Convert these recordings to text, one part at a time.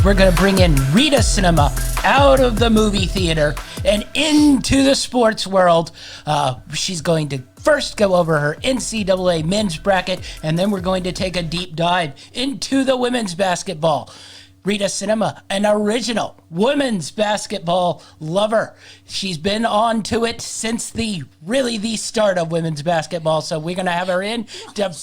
we're going to bring in Rita Cinema out of the movie theater and into the sports world. She's going to first go over her NCAA men's bracket, and then we're going to take a deep dive into the women's basketball. Rita Cinema, an original women's basketball lover. She's been on to it since the start of women's basketball. So we're going to have her in to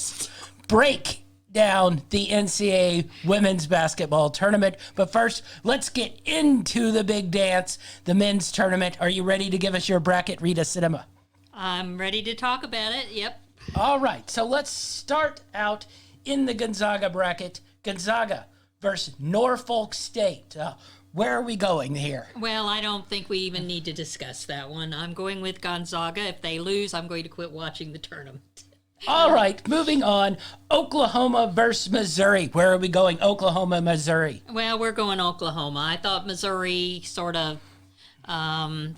break down the NCAA women's basketball tournament. But first, let's get into the big dance, the men's tournament. Are you ready to give us your bracket, Rita Cinema? I'm ready to talk about it, yep. All right, so let's start out in the Gonzaga bracket. Gonzaga versus Norfolk State. Where are we going here? Well, I don't think we even need to discuss that one. I'm going with Gonzaga. If they lose, I'm going to quit watching the tournament. All right, moving on. Oklahoma versus Missouri. Where are we going? Oklahoma, Missouri. Well, we're going Oklahoma. I thought Missouri sort of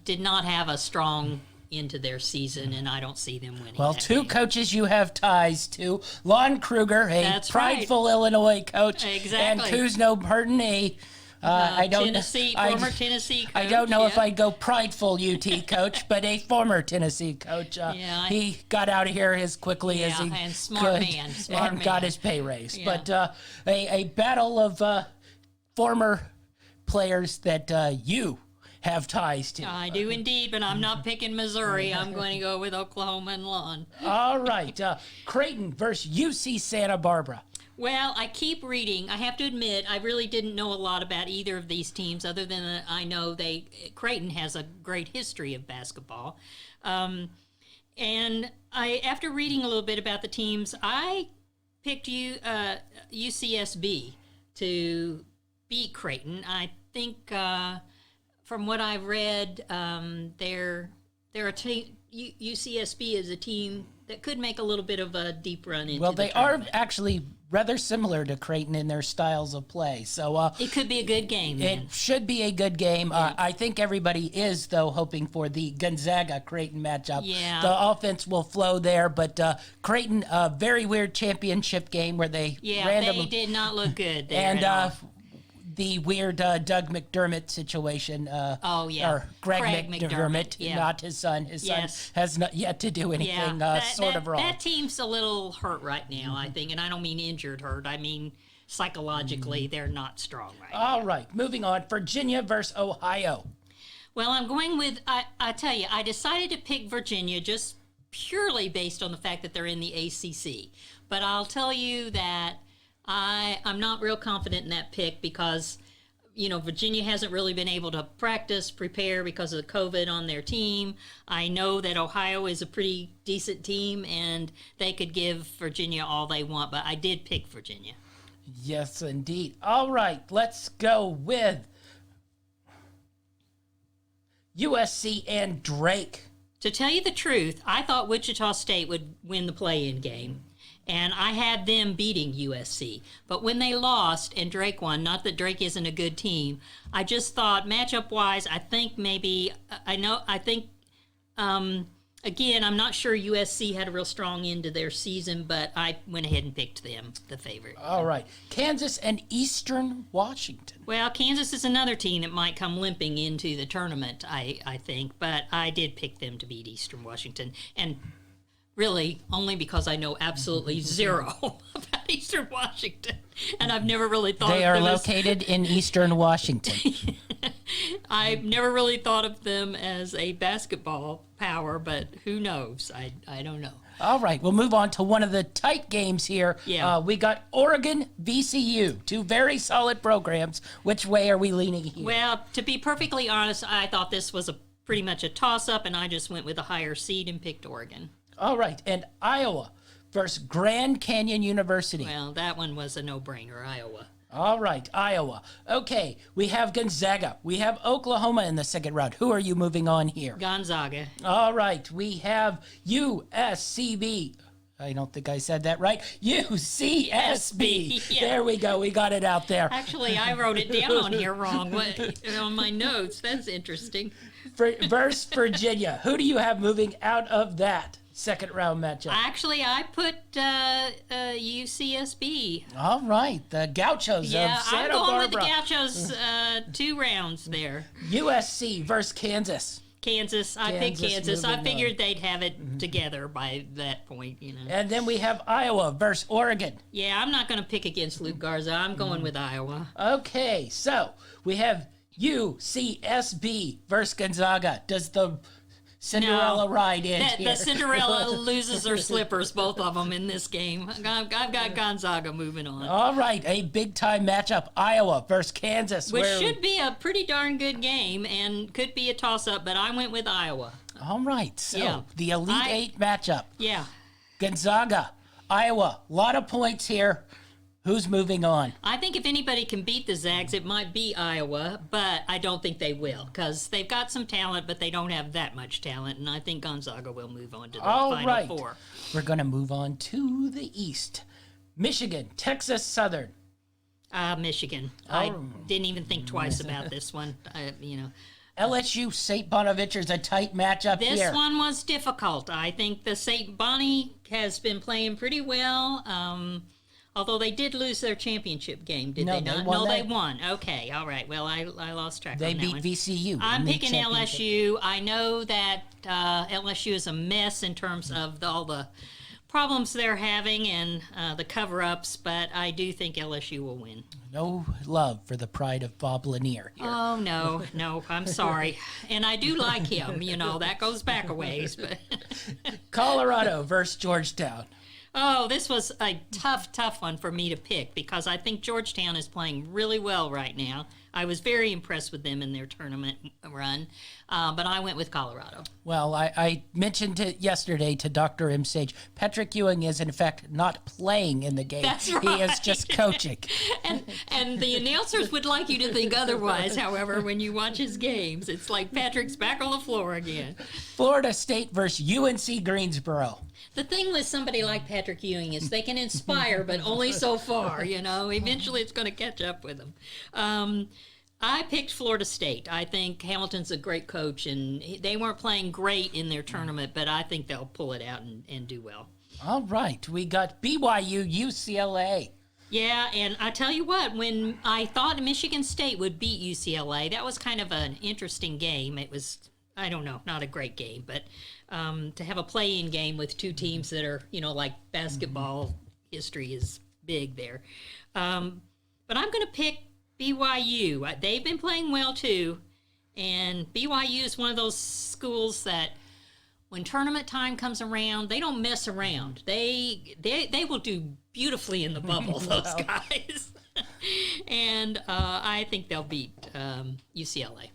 did not have a strong into their season, and I don't see them winning. Well, two coaches you have ties to. Lon Kruger, a That's prideful right. Illinois coach. Exactly. And Kuzno Burton, former Tennessee coach. I don't know if I'd go prideful UT coach, but a former Tennessee coach. He got out of here as quickly as he and smart could man, and got his pay raise. Yeah. But a battle of former players that you have ties to. I do indeed, but I'm not picking Missouri. I'm going to go with Oklahoma and Lon. All right. Creighton versus UC Santa Barbara. Well, I keep reading. I have to admit, I really didn't know a lot about either of these teams, other than I know Creighton has a great history of basketball. And after reading a little bit about the teams, I picked UCSB to beat Creighton. I think from what I've read, they're a team. UCSB is a team that could make a little bit of a deep run into. Well, they are actually rather similar to Creighton in their styles of play. So it could be a good game. It should be a good game. I think everybody is, though, hoping for the Gonzaga-Creighton matchup. Yeah. The offense will flow there, but Creighton, a very weird championship game where they they did not look good there. And the weird Doug McDermott situation. Or Greg McDermott, not his son. His son has not yet to do anything wrong. That team's a little hurt right now, I think, and I don't mean injured hurt. I mean psychologically, they're not strong right now. All right, moving on. Virginia versus Ohio. Well, I'm going with, I tell you, I decided to pick Virginia just purely based on the fact that they're in the ACC. But I'll tell you that I'm not real confident in that pick because, Virginia hasn't really been able to prepare because of the COVID on their team. I know that Ohio is a pretty decent team, and they could give Virginia all they want, but I did pick Virginia. Yes, indeed. All right, let's go with USC and Drake. To tell you the truth, I thought Wichita State would win the play-in game. And I had them beating USC. But when they lost and Drake won, not that Drake isn't a good team, I just thought matchup-wise, I think again, I'm not sure USC had a real strong end to their season, but I went ahead and picked them, the favorite. All right. Kansas and Eastern Washington. Well, Kansas is another team that might come limping into the tournament, I think. But I did pick them to beat Eastern Washington. And really, only because I know absolutely zero about Eastern Washington. And I've never really thought they are located in Eastern Washington. I've never really thought of them as a basketball power, but who knows? I don't know. All right, we'll move on to one of the tight games here. Yeah. We got Oregon, VCU, two very solid programs. Which way are we leaning here? Well, to be perfectly honest, I thought this was pretty much a toss-up, and I just went with a higher seed and picked Oregon. All right, and Iowa versus Grand Canyon University. Well, that one was a no-brainer, Iowa. All right, Iowa. Okay, we have Gonzaga. We have Oklahoma in the second round. Who are you moving on here? Gonzaga. All right, we have USCB. I don't think I said that right. UCSB. Yeah. There we go. We got it out there. Actually, I wrote it down on here wrong on my notes. That's interesting. Versus Virginia. Who do you have moving out of that second round matchup? Actually, I put UCSB. All right, the Gauchos Yeah, of Santa I'm going Barbara. with the Gauchos 2 rounds there. USC versus Kansas. Kansas. I picked Kansas Kansas. I moving figured they'd have it together by that point, you know. And then we have Iowa versus Oregon. Yeah, I'm not going to pick against Luke Garza. I'm going with Iowa. Okay, so we have UCSB versus Gonzaga. Does the Cinderella ride end here? The Cinderella loses her slippers, both of them, in this game. I've got Gonzaga moving on. All right, a big-time matchup, Iowa versus Kansas. Which should be a pretty darn good game and could be a toss-up, but I went with Iowa. All right, so Yeah. the Elite Eight matchup. Yeah. Gonzaga, Iowa, a lot of points here. Who's moving on? I think if anybody can beat the Zags, it might be Iowa, but I don't think they will because they've got some talent, but they don't have that much talent, and I think Gonzaga will move on to the Final Four. We're going to move on to the East. Michigan, Texas Southern. Michigan. I didn't even think twice about this one. LSU, St. Bonaventure's a tight matchup This here. one was difficult. I think the St. Bonnie has been playing pretty well. Although they did lose their championship game, did they not? They won. Okay, all right. Well, I lost track They on that beat one. VCU. I'm picking LSU. I know that LSU is a mess in terms of all the problems they're having and the cover-ups, but I do think LSU will win. No love for the pride of Bob Lanier here. Oh, no, I'm sorry. And I do like him, that goes back a ways. But Colorado versus Georgetown. Oh, this was a tough one for me to pick because I think Georgetown is playing really well right now. I was very impressed with them in their tournament run, but I went with Colorado. Well, I mentioned it yesterday to Dr. M. Sage. Patrick Ewing is, in fact, not playing in the game. That's right. He is just coaching. And the announcers would like you to think otherwise, however, when you watch his games. It's like Patrick's back on the floor again. Florida State versus UNC Greensboro. The thing with somebody like Patrick Ewing is they can inspire, but only so far, Eventually it's going to catch up with them. I picked Florida State. I think Hamilton's a great coach, and they weren't playing great in their tournament, but I think they'll pull it out and do well. All right. We got BYU, UCLA. Yeah, and I tell you what, when I thought Michigan State would beat UCLA, that was kind of an interesting game. It was, I don't know, not a great game, but to have a play-in game with two teams that are, like basketball history is big there. But I'm going to pick BYU. They've been playing well too, and BYU is one of those schools that when tournament time comes around, they don't mess around. They will do beautifully in the bubble, those guys. And I think they'll beat UCLA.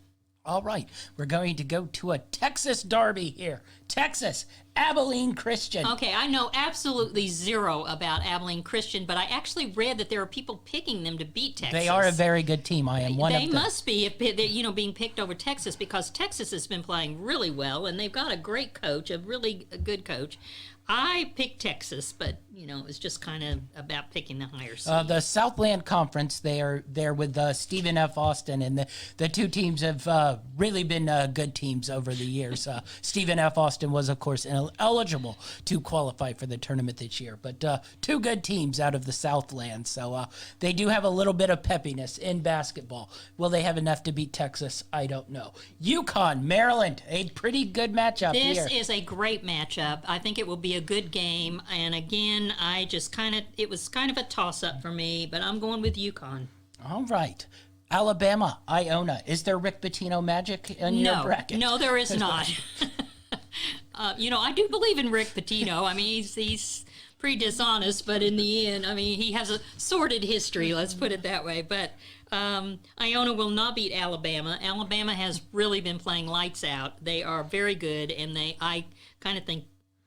All right, we're going to go to a Texas derby here. Texas, Abilene Christian. Okay, I know absolutely zero about Abilene Christian, but I actually read that there are people picking them to beat Texas. They are a very good team. I am one of them. They must be, if they're, being picked over Texas because Texas has been playing really well, and they've got a great coach, a really good coach. I picked Texas, but it was just kind of about picking the higher seed. The Southland Conference, they are there with Stephen F. Austin, and the two teams have really been good teams over the years. Stephen F. Austin was, of course, eligible to qualify for the tournament this year, but two good teams out of the Southland, so they do have a little bit of peppiness in basketball. Will they have enough to beat Texas? I don't know. UConn, Maryland, a pretty good matchup here. This is a great matchup. I think it will be a good game, and again, it was kind of a toss-up for me, but I'm going with UConn. All right. Alabama, Iona. Is there Rick Pitino magic in your bracket? No, there is not. I do believe in Rick Pitino. I mean, he's pretty dishonest, but in the end, he has a sordid history, let's put it that way. But Iona will not beat Alabama. Alabama has really been playing lights out. They are very good, and I kind of think,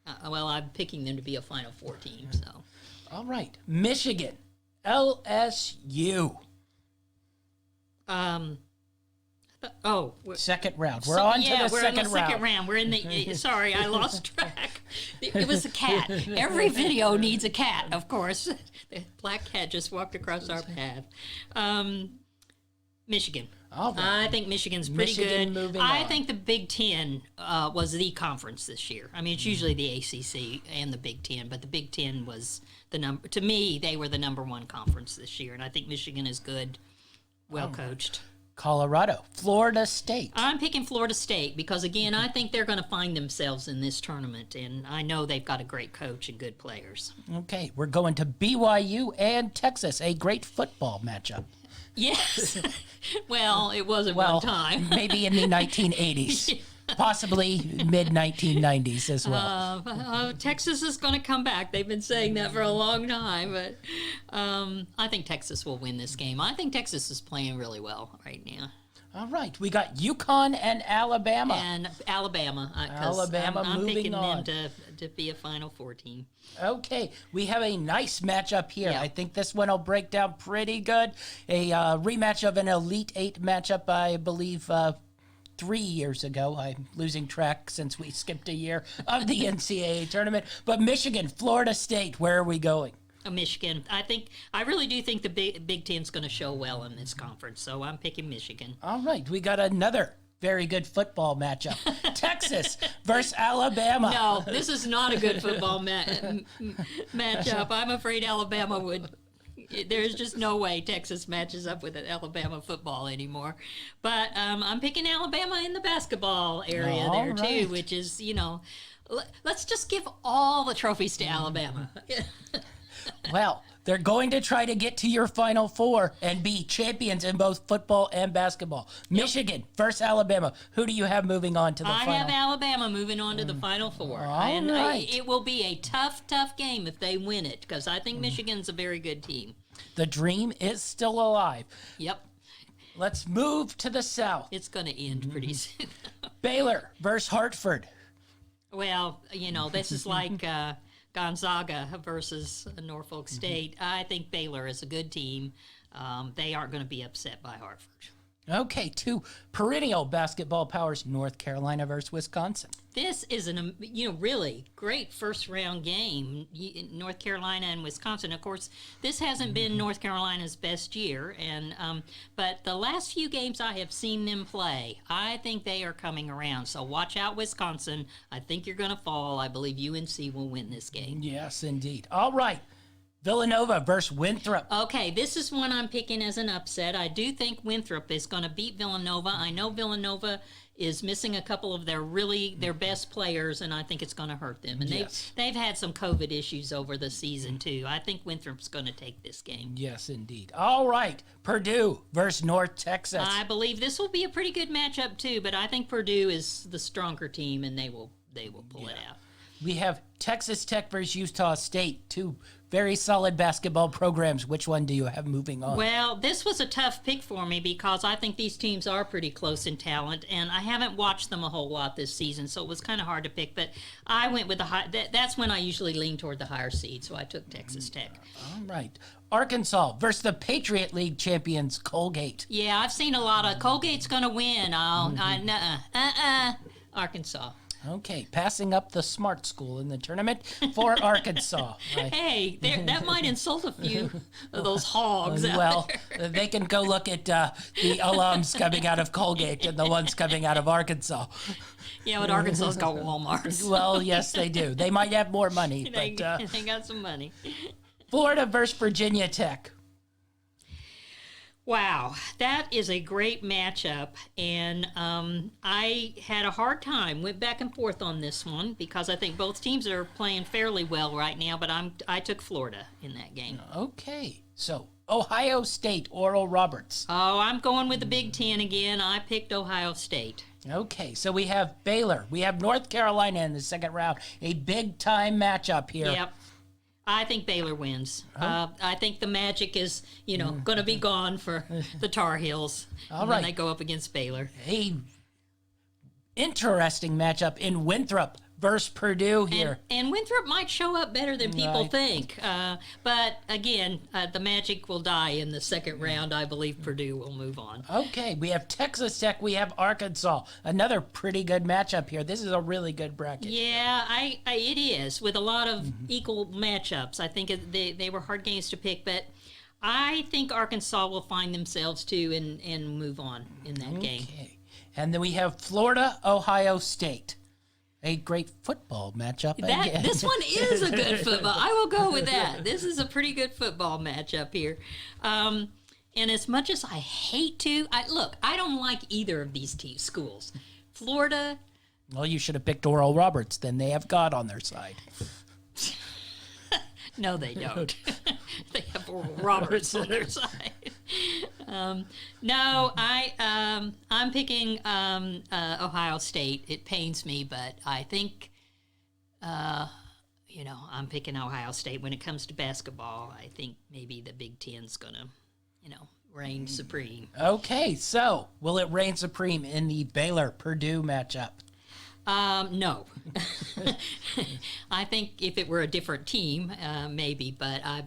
I'm picking them to be a Final Four team. So, all right, Michigan, LSU. Second round. We're on to the second round. We're in the. Sorry, I lost track. It was a cat. Every video needs a cat, of course. The black cat just walked across our path. Michigan. All right. I think Michigan's pretty Michigan good. moving I on. think the Big Ten was the conference this year. I mean, it's usually the ACC and the Big Ten, but the Big Ten was the number. To me, they were the number one conference this year, and I think Michigan is good, well coached. Colorado, Florida State. I'm picking Florida State because, again, I think they're going to find themselves in this tournament, and I know they've got a great coach and good players. Okay, we're going to BYU and Texas, a great football matchup. Yes. Well, it was at one time. Maybe in the 1980s, possibly mid-1990s as well. Texas is going to come back. They've been saying that for a long time, but I think Texas will win this game. I think Texas is playing really well right now. All right, we got UConn and Alabama. And Alabama. Alabama I'm moving picking on. them to be a Final Four team. Okay, we have a nice matchup here. Yeah. I think this one will break down pretty good. A rematch of an Elite Eight matchup, I believe, 3 years ago. I'm losing track since we skipped a year of the NCAA tournament. But Michigan, Florida State, where are we going? Michigan. I really do think the Big Ten's going to show well in this conference, so I'm picking Michigan. All right, we got another very good football matchup. Texas versus Alabama. No, this is not a good football matchup. I'm afraid Alabama would. There's just no way Texas matches up with Alabama football anymore. But I'm picking Alabama in the basketball area All there right. too, which is, let's just give all the trophies to Alabama. Well, they're going to try to get to your Final Four and be champions in both football and basketball. Michigan versus Alabama. Who do you have moving on to the I final? have Alabama moving on to the Final Four. All right. It will be a tough game if they win it, because I think Michigan's a very good team. The dream is still alive. Yep. Let's move to the South. It's going to end pretty soon. Baylor versus Hartford. Well, this is like Gonzaga versus Norfolk State. I think Baylor is a good team. They aren't going to be upset by Hartford. Okay, two perennial basketball powers, North Carolina versus Wisconsin. This is really great first round game. North Carolina and Wisconsin. Of course, this hasn't been North Carolina's best year, but the last few games I have seen them play, I think they are coming around. So watch out, Wisconsin. I think you're going to fall. I believe UNC will win this game. Yes, indeed. All right, Villanova versus Winthrop. Okay, this is one I'm picking as an upset. I do think Winthrop is going to beat Villanova. I know Villanova is missing a couple of their best players, and I think it's going to hurt them. And Yes. they've had some COVID issues over the season too. I think Winthrop's going to take this game. Yes, indeed. All right, Purdue versus North Texas. I believe this will be a pretty good matchup too, but I think Purdue is the stronger team, and they will pull it out. We have Texas Tech versus Utah State, two very solid basketball programs. Which one do you have moving on? Well, this was a tough pick for me because I think these teams are pretty close in talent, and I haven't watched them a whole lot this season, so it was kind of hard to pick. But I went with the high. That's when I usually lean toward the higher seed, so I took Texas Tech. All right. Arkansas versus the Patriot League champions, Colgate. Yeah, I've seen a lot of Colgate's going to win. Arkansas. Okay, passing up the smart school in the tournament for Arkansas. Hey, that might insult a few of those hogs out Well, there. they can go look at the alums coming out of Colgate and the ones coming out of Arkansas. Yeah, but Arkansas's got Walmarts. Well, yes, they do. They might have more money, they but got some money. Florida versus Virginia Tech. Wow, that is a great matchup, and I had a hard time. Went back and forth on this one because I think both teams are playing fairly well right now. But I took Florida in that game. Okay, so Ohio State, Oral Roberts. Oh, I'm going with the Big Ten again. I picked Ohio State. Okay, so we have Baylor. We have North Carolina in the second round. A big-time matchup here. Yep. I think Baylor wins. I think the magic is, going to be gone for the Tar Heels All when right. they go up against Baylor. A interesting matchup in Winthrop versus Purdue here. And Winthrop might show up better than people Right. think. But again, the magic will die in the second round. I believe Purdue will move on. Okay, we have Texas Tech, we have Arkansas. Another pretty good matchup here. This is a really good bracket. Yeah, it is with a lot of equal matchups. I think they were hard games to pick, but I think Arkansas will find themselves too and move on in that game. Okay. And then we have Florida, Ohio State. A great football matchup. This one is a good football. I will go with that. This is a pretty good football matchup here. And as much as I hate to, I don't like either of these schools. Florida. Well, you should have picked Oral Roberts. Then they have God on their side. No, they don't. They have Oral Roberts on their side. No, I'm picking Ohio State. It pains me, but I think, I'm picking Ohio State. When it comes to basketball, I think maybe the Big Ten's going to, reign supreme. Okay, so will it reign supreme in the Baylor-Purdue matchup? No. I think if it were a different team, maybe, but I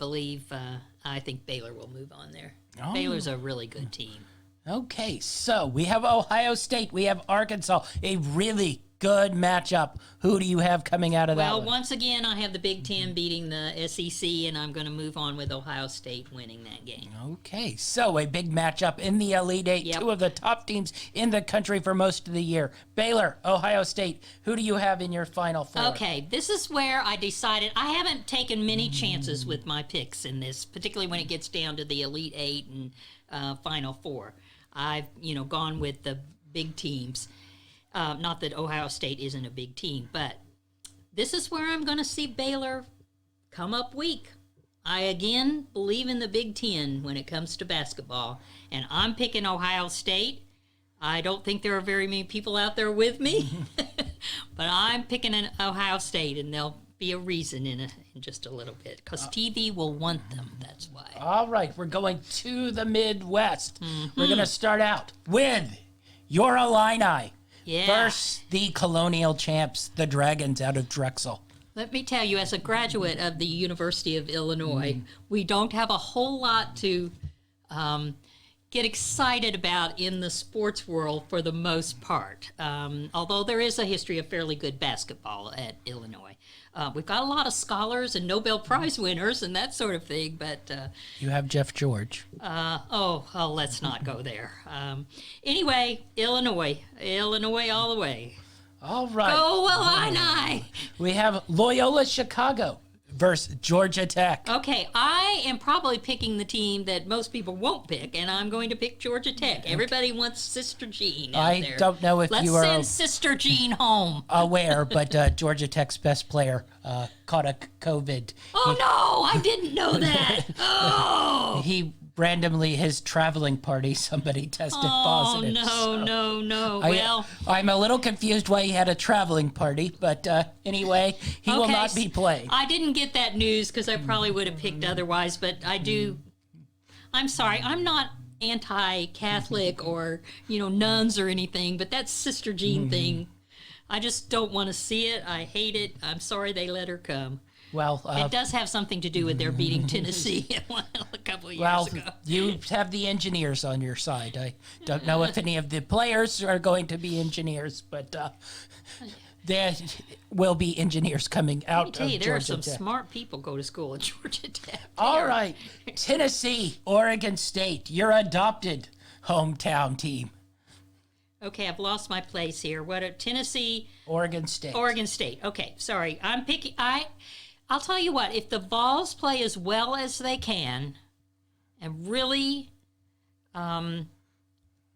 think Baylor will move on there. Oh. Baylor's a really good team. Okay, so we have Ohio State, we have Arkansas, a really good matchup. Who do you have coming out of that Well, one? once again, I have the Big Ten beating the SEC, and I'm going to move on with Ohio State winning that game. Okay, so a big matchup in the Elite Eight, Yep. two of the top teams in the country for most of the year. Baylor, Ohio State, who do you have in your Final Four? Okay, this is where I decided I haven't taken many chances with my picks in this, particularly when it gets down to the Elite Eight and Final Four. I've, gone with the big teams. Not that Ohio State isn't a big team, but this is where I'm going to see Baylor come up weak. I, again, believe in the Big Ten when it comes to basketball, and I'm picking Ohio State. I don't think there are very many people out there with me, but I'm picking an Ohio State, and there'll be a reason in just a little bit, because TV will want them, that's why. All right, we're going to the Midwest. We're going to start out with your Illini. Yeah. Versus the colonial champs, the Dragons out of Drexel. Let me tell you, as a graduate of the University of Illinois, we don't have a whole lot to get excited about in the sports world for the most part. Although there is a history of fairly good basketball at Illinois. We've got a lot of scholars and Nobel Prize winners and that sort of thing, but... You have Jeff George. let's not go there. Anyway, Illinois all the way. All right. Go Illini! We have Loyola Chicago versus Georgia Tech. Okay, I am probably picking the team that most people won't pick, and I'm going to pick Georgia Tech. Everybody wants Sister Jean out there. I don't know if you are Let's send Sister Jean home. aware, but Georgia Tech's best player caught a COVID. Oh, no, I didn't know that. Oh, He randomly, his traveling party, somebody tested positive. no, so no. I- Well, I'm a little confused why he had a traveling party, but anyway, he will okay, not be playing. I didn't get that news because I probably would have picked otherwise, but I do. I'm sorry, I'm not anti-Catholic or, nuns or anything, but that Sister Jean thing, I just don't want to see it. I hate it. I'm sorry they let her come. Well, It does have something to do with their beating Tennessee a couple of years ago. you have the engineers on your side. I don't know if any of the players are going to be engineers, but there will be engineers coming out Let me tell you, of there are Georgia some Tech. smart people go to school at Georgia Tech. All right, Tennessee, Oregon State, your adopted hometown team. Okay, I've lost my place here. Tennessee, Oregon State. Oregon State. Okay, sorry. I'm picking. I'll tell you what. If the Vols play as well as they can, and really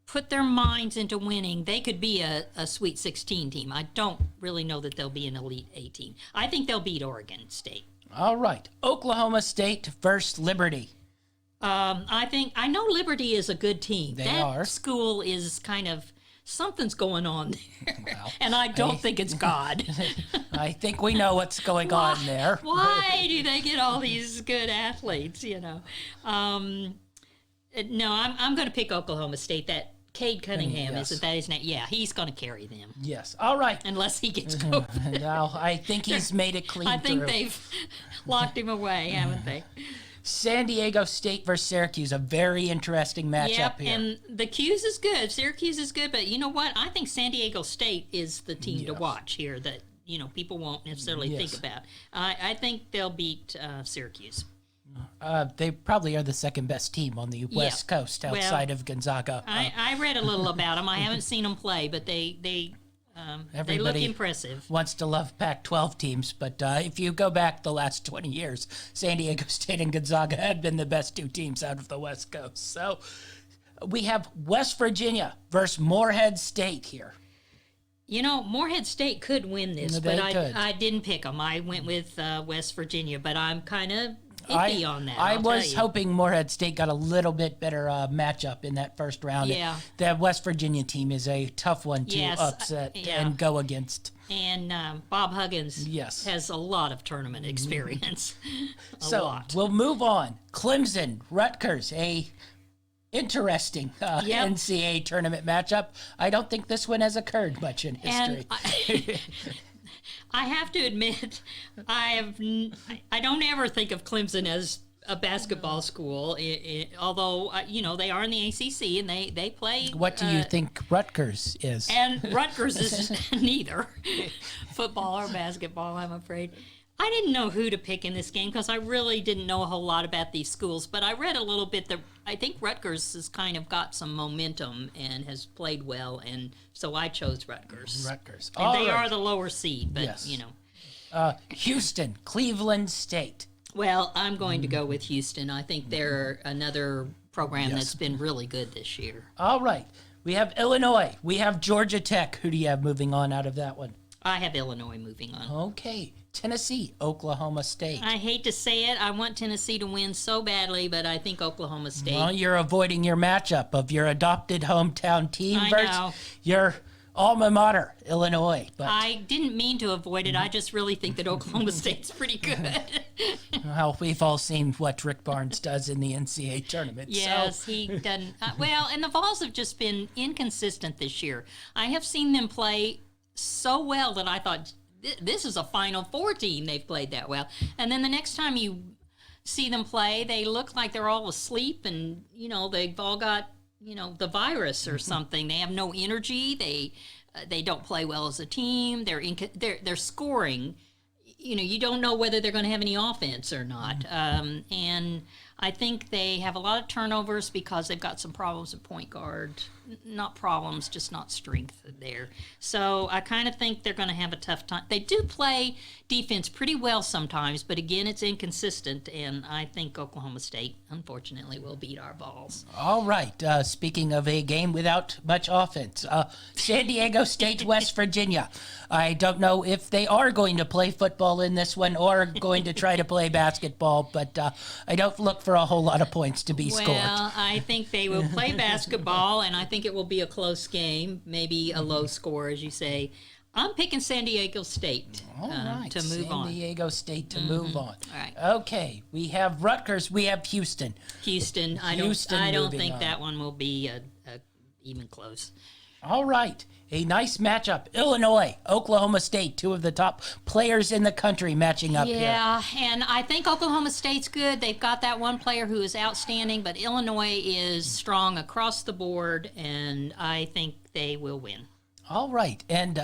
put their minds into winning, they could be a Sweet 16 team. I don't really know that they'll be an Elite 8 team. I think they'll beat Oregon State. All right, Oklahoma State versus Liberty. I know Liberty is a good team. They that are. school is kind of something's going on there, Well, and I don't think it's God. I think we know what's going on there. Why do they get all these good athletes? No, I'm going to pick Oklahoma State. That Cade Cunningham, Yes. isn't that his name? Yeah, he's going to carry them Yes. All right. unless he gets COVID. Now, I think he's made it clean I think through. they've locked him away, haven't they? San Diego State versus Syracuse, a very interesting matchup Yep, here. and the Q's is good. Syracuse is good, but you know what? I think San Diego State is the team to Yes. watch here that people won't necessarily think Yes. about. I think they'll beat Syracuse. They probably are the second best team on the West Coast outside of Gonzaga. I read a little about them. I haven't seen them play, but they look impressive. Wants to love Pac-12 teams, but if you go back the last 20 years, San Diego State and Gonzaga had been the best two teams out of the West Coast. So we have West Virginia versus Morehead State here. Morehead State could win this, but I didn't pick them. I went with West Virginia, but I'm kind of iffy on that. I was hoping Morehead State got a little bit better matchup in that first round. Yeah. The West Virginia team is a tough one to upset and go against. And Bob Huggins has a lot of tournament experience. So we'll move on. Clemson, Rutgers, a interesting NCAA tournament matchup. I don't think this one has occurred much in history. I have to admit, I don't ever think of Clemson as a basketball school, although, they are in the ACC and they play. What do you think Rutgers is? And Rutgers is neither football or basketball, I'm afraid. I didn't know who to pick in this game because I really didn't know a whole lot about these schools, but I read a little bit that I think Rutgers has kind of got some momentum and has played well, and so I chose Rutgers. And they are the lower seed, but, Houston, Cleveland State. Well, I'm going to go with Houston. I think they're another program that's been really good this year. All right. We have Illinois. We have Georgia Tech. Who do you have moving on out of that one? I have Illinois moving on. Okay. Tennessee, Oklahoma State. I hate to say it. I want Tennessee to win so badly, but I think Oklahoma State. Well, you're avoiding your matchup of your adopted hometown team versus your alma mater, Illinois. But I didn't mean to avoid it. I just really think that Oklahoma State's pretty good. Well, we've all seen what Rick Barnes does in the NCAA tournament. Yes, he doesn't. And the Vols have just been inconsistent this year. I have seen them play so well that I thought, this is a Final Four team. They've played that well. And then the next time you see them play, they look like they're all asleep and, they've all got, the virus or something. They have no energy. They don't play well as a team. They're scoring. You don't know whether they're going to have any offense or not. And I think they have a lot of turnovers because they've got some problems at point guard. Not problems, just not strength there. So I kind of think they're going to have a tough time. They do play defense pretty well sometimes, but again, it's inconsistent, and I think Oklahoma State, unfortunately, will beat our Vols. All right. Speaking of a game without much offense, San Diego State, West Virginia. I don't know if they are going to play football in this one or going to try to play basketball, but I don't look for a whole lot of points to be scored. Well, I think they will play basketball, and I think it will be a close game, maybe a low score, as you say. I'm picking San Diego State to move on. San Diego State to move on. All right. Okay, we have Rutgers. We have Houston. I don't think that one will be even close. All right. A nice matchup. Illinois, Oklahoma State, two of the top players in the country matching up here. Yeah, and I think Oklahoma State's good. They've got that one player who is outstanding, but Illinois is strong across the board, and I think they will win. All right. And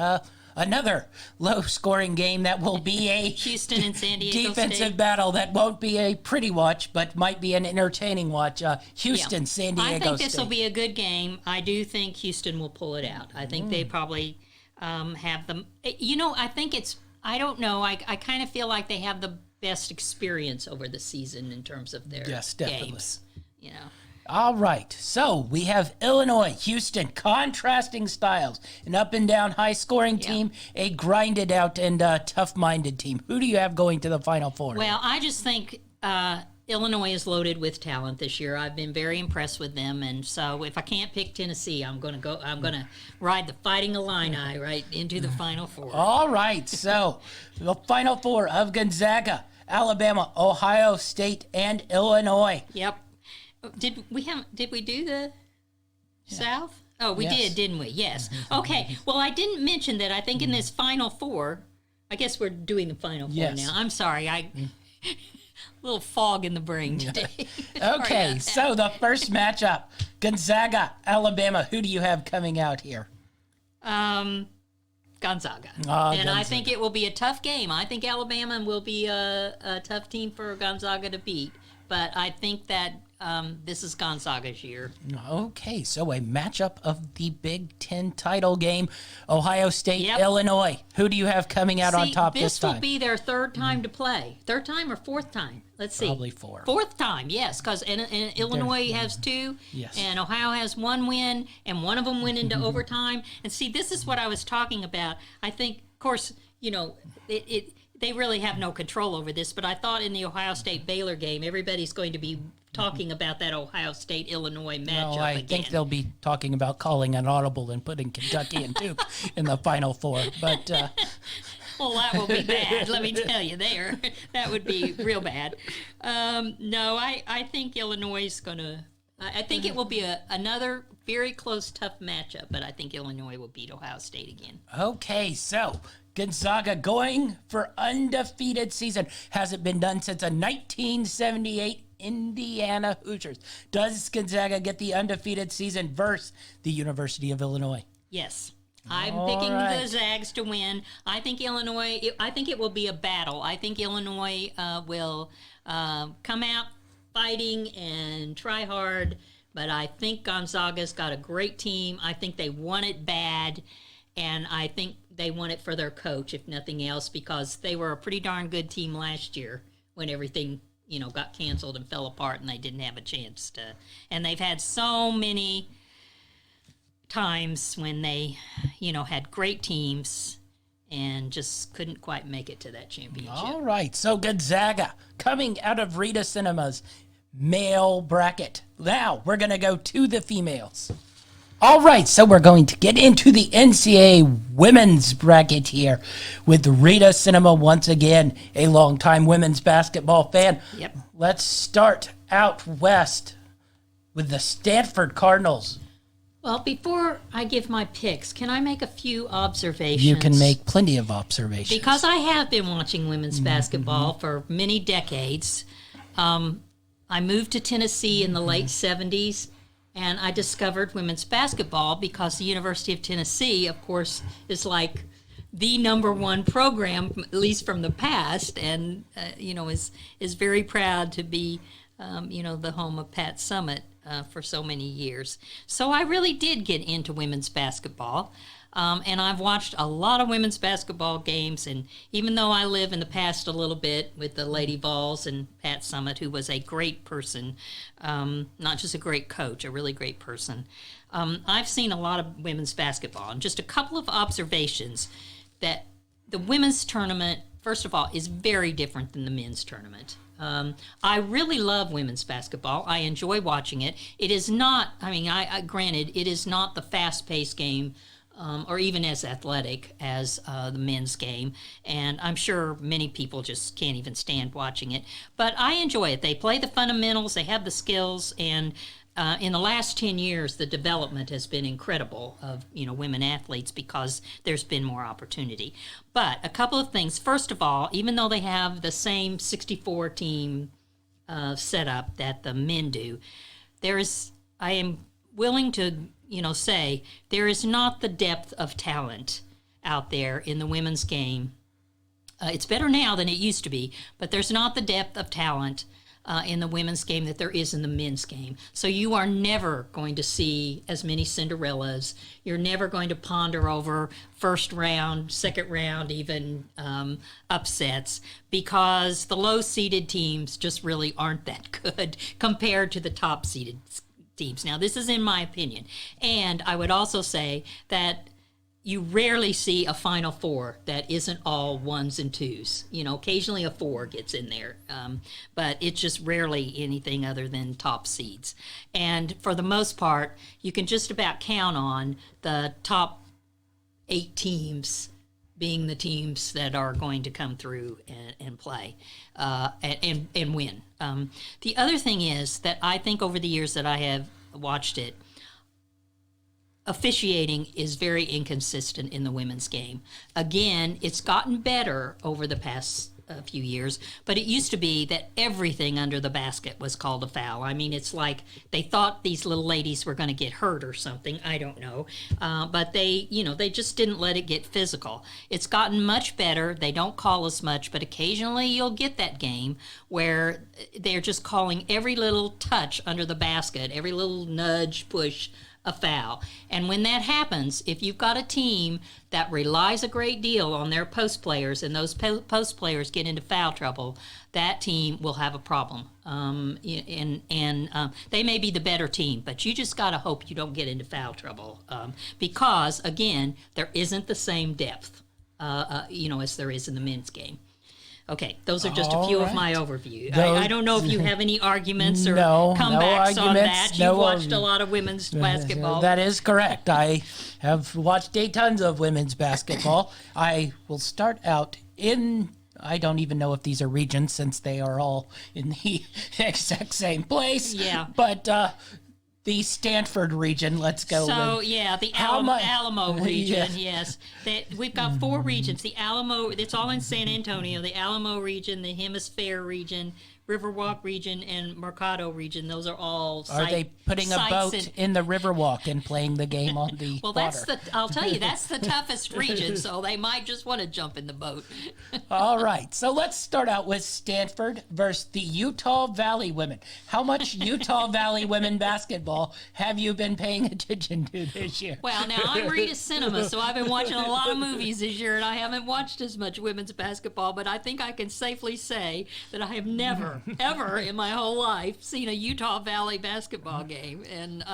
another low-scoring game that will be a Houston and San Diego defensive State battle that won't be a pretty watch, but might be an entertaining watch. Houston, San Diego State. I think this will be a good game. I do think Houston will pull it out. I think they probably have them. I think it's. I don't know. I kind of feel like they have the best experience over the season in terms of their games. All right, so we have Illinois, Houston, contrasting styles, an up-and-down high-scoring team, a grinded-out and tough-minded team. Who do you have going to the Final Four? Well, I just think Illinois is loaded with talent this year. I've been very impressed with them, and so if I can't pick Tennessee, I'm going to ride the Fighting Illini right into the Final Four. All right, so the Final Four of Gonzaga, Alabama, Ohio State, and Illinois. Yep. Did we do the South? Oh, we did, didn't we? Yes. Okay. Well, I didn't mention that I think in this Final Four, I guess we're doing the Final Four now. I'm sorry. A little fog in the brain today. Okay, so the first matchup, Gonzaga, Alabama. Who do you have coming out here? Gonzaga. And I think it will be a tough game. I think Alabama will be a tough team for Gonzaga to beat. but I think that this is Gonzaga's year. Okay, so a matchup of the Big Ten title game, Ohio State, Yep. Illinois. Who do you have coming out on top this time? This will be their third time to play. Third time or fourth time? Let's see. Probably four. Fourth time, yes, because Illinois has two, Yes. and Ohio has one win, and one of them went into overtime. And see, this is what I was talking about. I think, of course, they really have no control over this, but I thought in the Ohio State-Baylor game, everybody's going to be talking about that Ohio State-Illinois matchup No, I again. think they'll be talking about calling an audible and putting Kentucky and Duke in the Final Four. But Well, that will be bad. Let me tell you, that would be real bad. No, I think Illinois is going to. I think it will be another very close, tough matchup, but I think Illinois will beat Ohio State again. okay, so Gonzaga going for undefeated season. Hasn't been done since a 1978 Indiana Hoosiers. Does Gonzaga get the undefeated season versus the University of Illinois? Yes. I'm All picking right. the Zags to win. I think Illinois. I think it will be a battle. I think Illinois will come out fighting and try hard. But I think Gonzaga's got a great team. I think they want it bad, and I think they want it for their coach, if nothing else, because they were a pretty darn good team last year when everything got canceled and fell apart, and they didn't have a chance to. And they've had so many times when they, had great teams and just couldn't quite make it to that championship. All right, so Gonzaga coming out of Rita Cinema's male bracket. Now we're going to go to the females. All right, so we're going to get into the NCAA women's bracket here with Rita Cinema once again, a longtime women's basketball fan. Yep. Let's start out west with the Stanford Cardinals. Well, before I give my picks, can I make a few observations? You can make plenty of observations. Because I have been watching women's basketball for many decades. I moved to Tennessee in the late 70s, and I discovered women's basketball because the University of Tennessee, of course, is like the number one program, at least from the past, and, is very proud to be, the home of Pat Summitt for so many years. So I really did get into women's basketball. And I've watched a lot of women's basketball games, and even though I live in the past a little bit with the Lady Vols and Pat Summitt, who was a great person, not just a great coach, a really great person, I've seen a lot of women's basketball. And just a couple of observations that the women's tournament, first of all, is very different than the men's tournament. I really love women's basketball. I enjoy watching it. It is not, granted, it is not the fast-paced game or even as athletic as the men's game. And I'm sure many people just can't even stand watching it. But I enjoy it. They play the fundamentals, they have the skills, and in the last 10 years, the development has been incredible of women athletes because there's been more opportunity. But a couple of things. First of all, even though they have the same 64 team setup that the men do, I am willing to say there is not the depth of talent out there in the women's game. It's better now than it used to be, but there's not the depth of talent in the women's game that there is in the men's game. So you are never going to see as many Cinderellas. You're never going to ponder over first round, second round, even upsets, because the low-seeded teams just really aren't that good compared to the top-seeded teams. Now, this is in my opinion. And I would also say that you rarely see a Final Four that isn't all ones and twos. Occasionally a four gets in there, but it's just rarely anything other than top seeds. And for the most part, you can just about count on the top 8 teams being the teams that are going to come through and play and win. The other thing is that I think over the years that I have watched it, officiating is very inconsistent in the women's game. Again, it's gotten better over the past a few years, but it used to be that everything under the basket was called a foul. I mean, it's like they thought these little ladies were going to get hurt or something. I don't know, but they just didn't let it get physical. It's gotten much better. They don't call as much, but occasionally you'll get that game where they're just calling every little touch under the basket, every little nudge, push, a foul. And when that happens, if you've got a team that relies a great deal on their post players and those post players get into foul trouble, that team will have a problem. They may be the better team, but you just got to hope you don't get into foul trouble because, again, there isn't the same depth, as there is in the men's game. Okay, those are just a few of my overview. I don't know if you have any arguments or comebacks on that. You've watched a lot of women's basketball. That is correct. I have watched a tons of women's basketball. I will start out in, I don't even know if these are regions since they are all in the exact same place. Yeah. But the Stanford region, let's go So, with. yeah, the Alamo region, yes. We've got 4 regions. The Alamo, it's all in San Antonio. The Alamo region, the Hemisphere region, Riverwalk region, and Mercado region. Those are all Are they putting a boat in the Riverwalk and playing the game on the water? I'll tell you, that's the toughest region, so they might just want to jump in the boat. All right, so let's start out with Stanford versus the Utah Valley women. How much Utah Valley women basketball have you been paying attention to this year? Well, now I'm Rita Cinema, so I've been watching a lot of movies this year, and I haven't watched as much women's basketball, but I think I can safely say that I have never, ever in my whole life seen a Utah Valley basketball game, and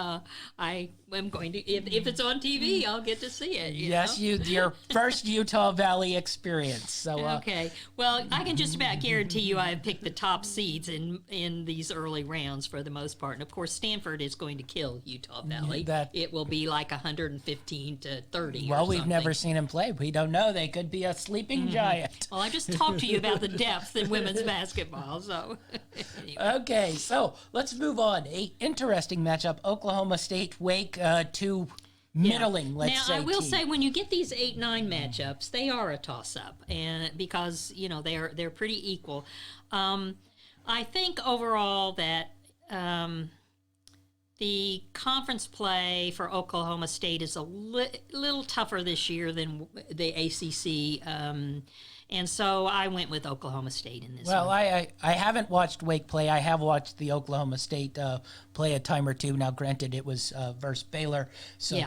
I am going to, if it's on TV, I'll get to see it. Yes, your first Utah Valley experience. So okay, well, I can just about guarantee you I have picked the top seeds in these early rounds for the most part, and of course Stanford is going to kill Utah Valley. It will be like 115 to 30. Well, we've never seen them play. We don't know. They could be a sleeping giant. Well, I just talked to you about the depth in women's basketball, so. Anyway. Okay, so let's move on. A interesting matchup: Oklahoma State Wake to middling. Let's say. Now I will say when you get these 8-9 matchups, they are a toss-up, and because they're pretty equal. I think overall that the conference play for Oklahoma State is a little tougher this year than the ACC. And so I went with Oklahoma State in this one. Well, I haven't watched Wake play. I have watched the Oklahoma State play a time or two. Now, granted, it was versus Baylor, so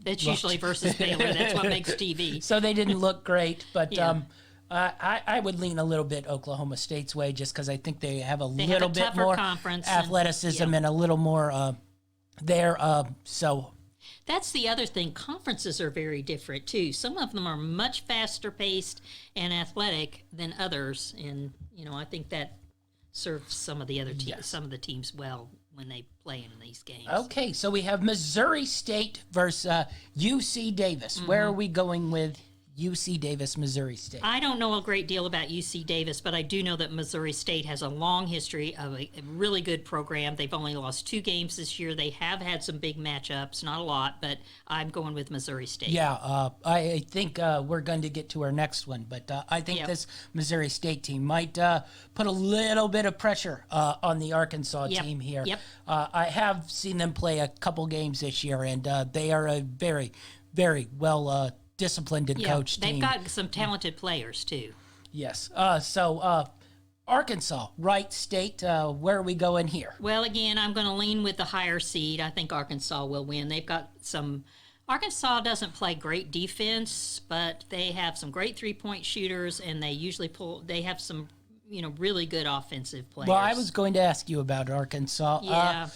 that's usually versus Baylor. That's what makes TV. So they didn't look great, but I would lean a little bit Oklahoma State's way just because I think they have a little bit more athleticism and a little more there. So. That's the other thing. Conferences are very different, too. Some of them are much faster paced and athletic than others. And, I think that serves some of the other teams, some of the teams well when they play in these games. Okay, so we have Missouri State versus UC Davis. Where are we going with UC Davis, Missouri State? I don't know a great deal about UC Davis, but I do know that Missouri State has a long history of a really good program. They've only lost 2 games this year. They have had some big matchups, not a lot, but I'm going with Missouri State. Yeah, I think we're going to get to our next one, but I think this Missouri State team might put a little bit of pressure on the Arkansas team here. Yep. I have seen them play a couple games this year, and they are a very, very well disciplined and coached team. They've got some talented players, too. Yes. So Arkansas, Wright State, where are we going here? Well, again, I'm going to lean with the higher seed. I think Arkansas will win. They've got some... Arkansas doesn't play great defense, but they have some great three-point shooters, and they usually they have some, really good offensive players. Well, I was going to ask you about Arkansas. Yeah.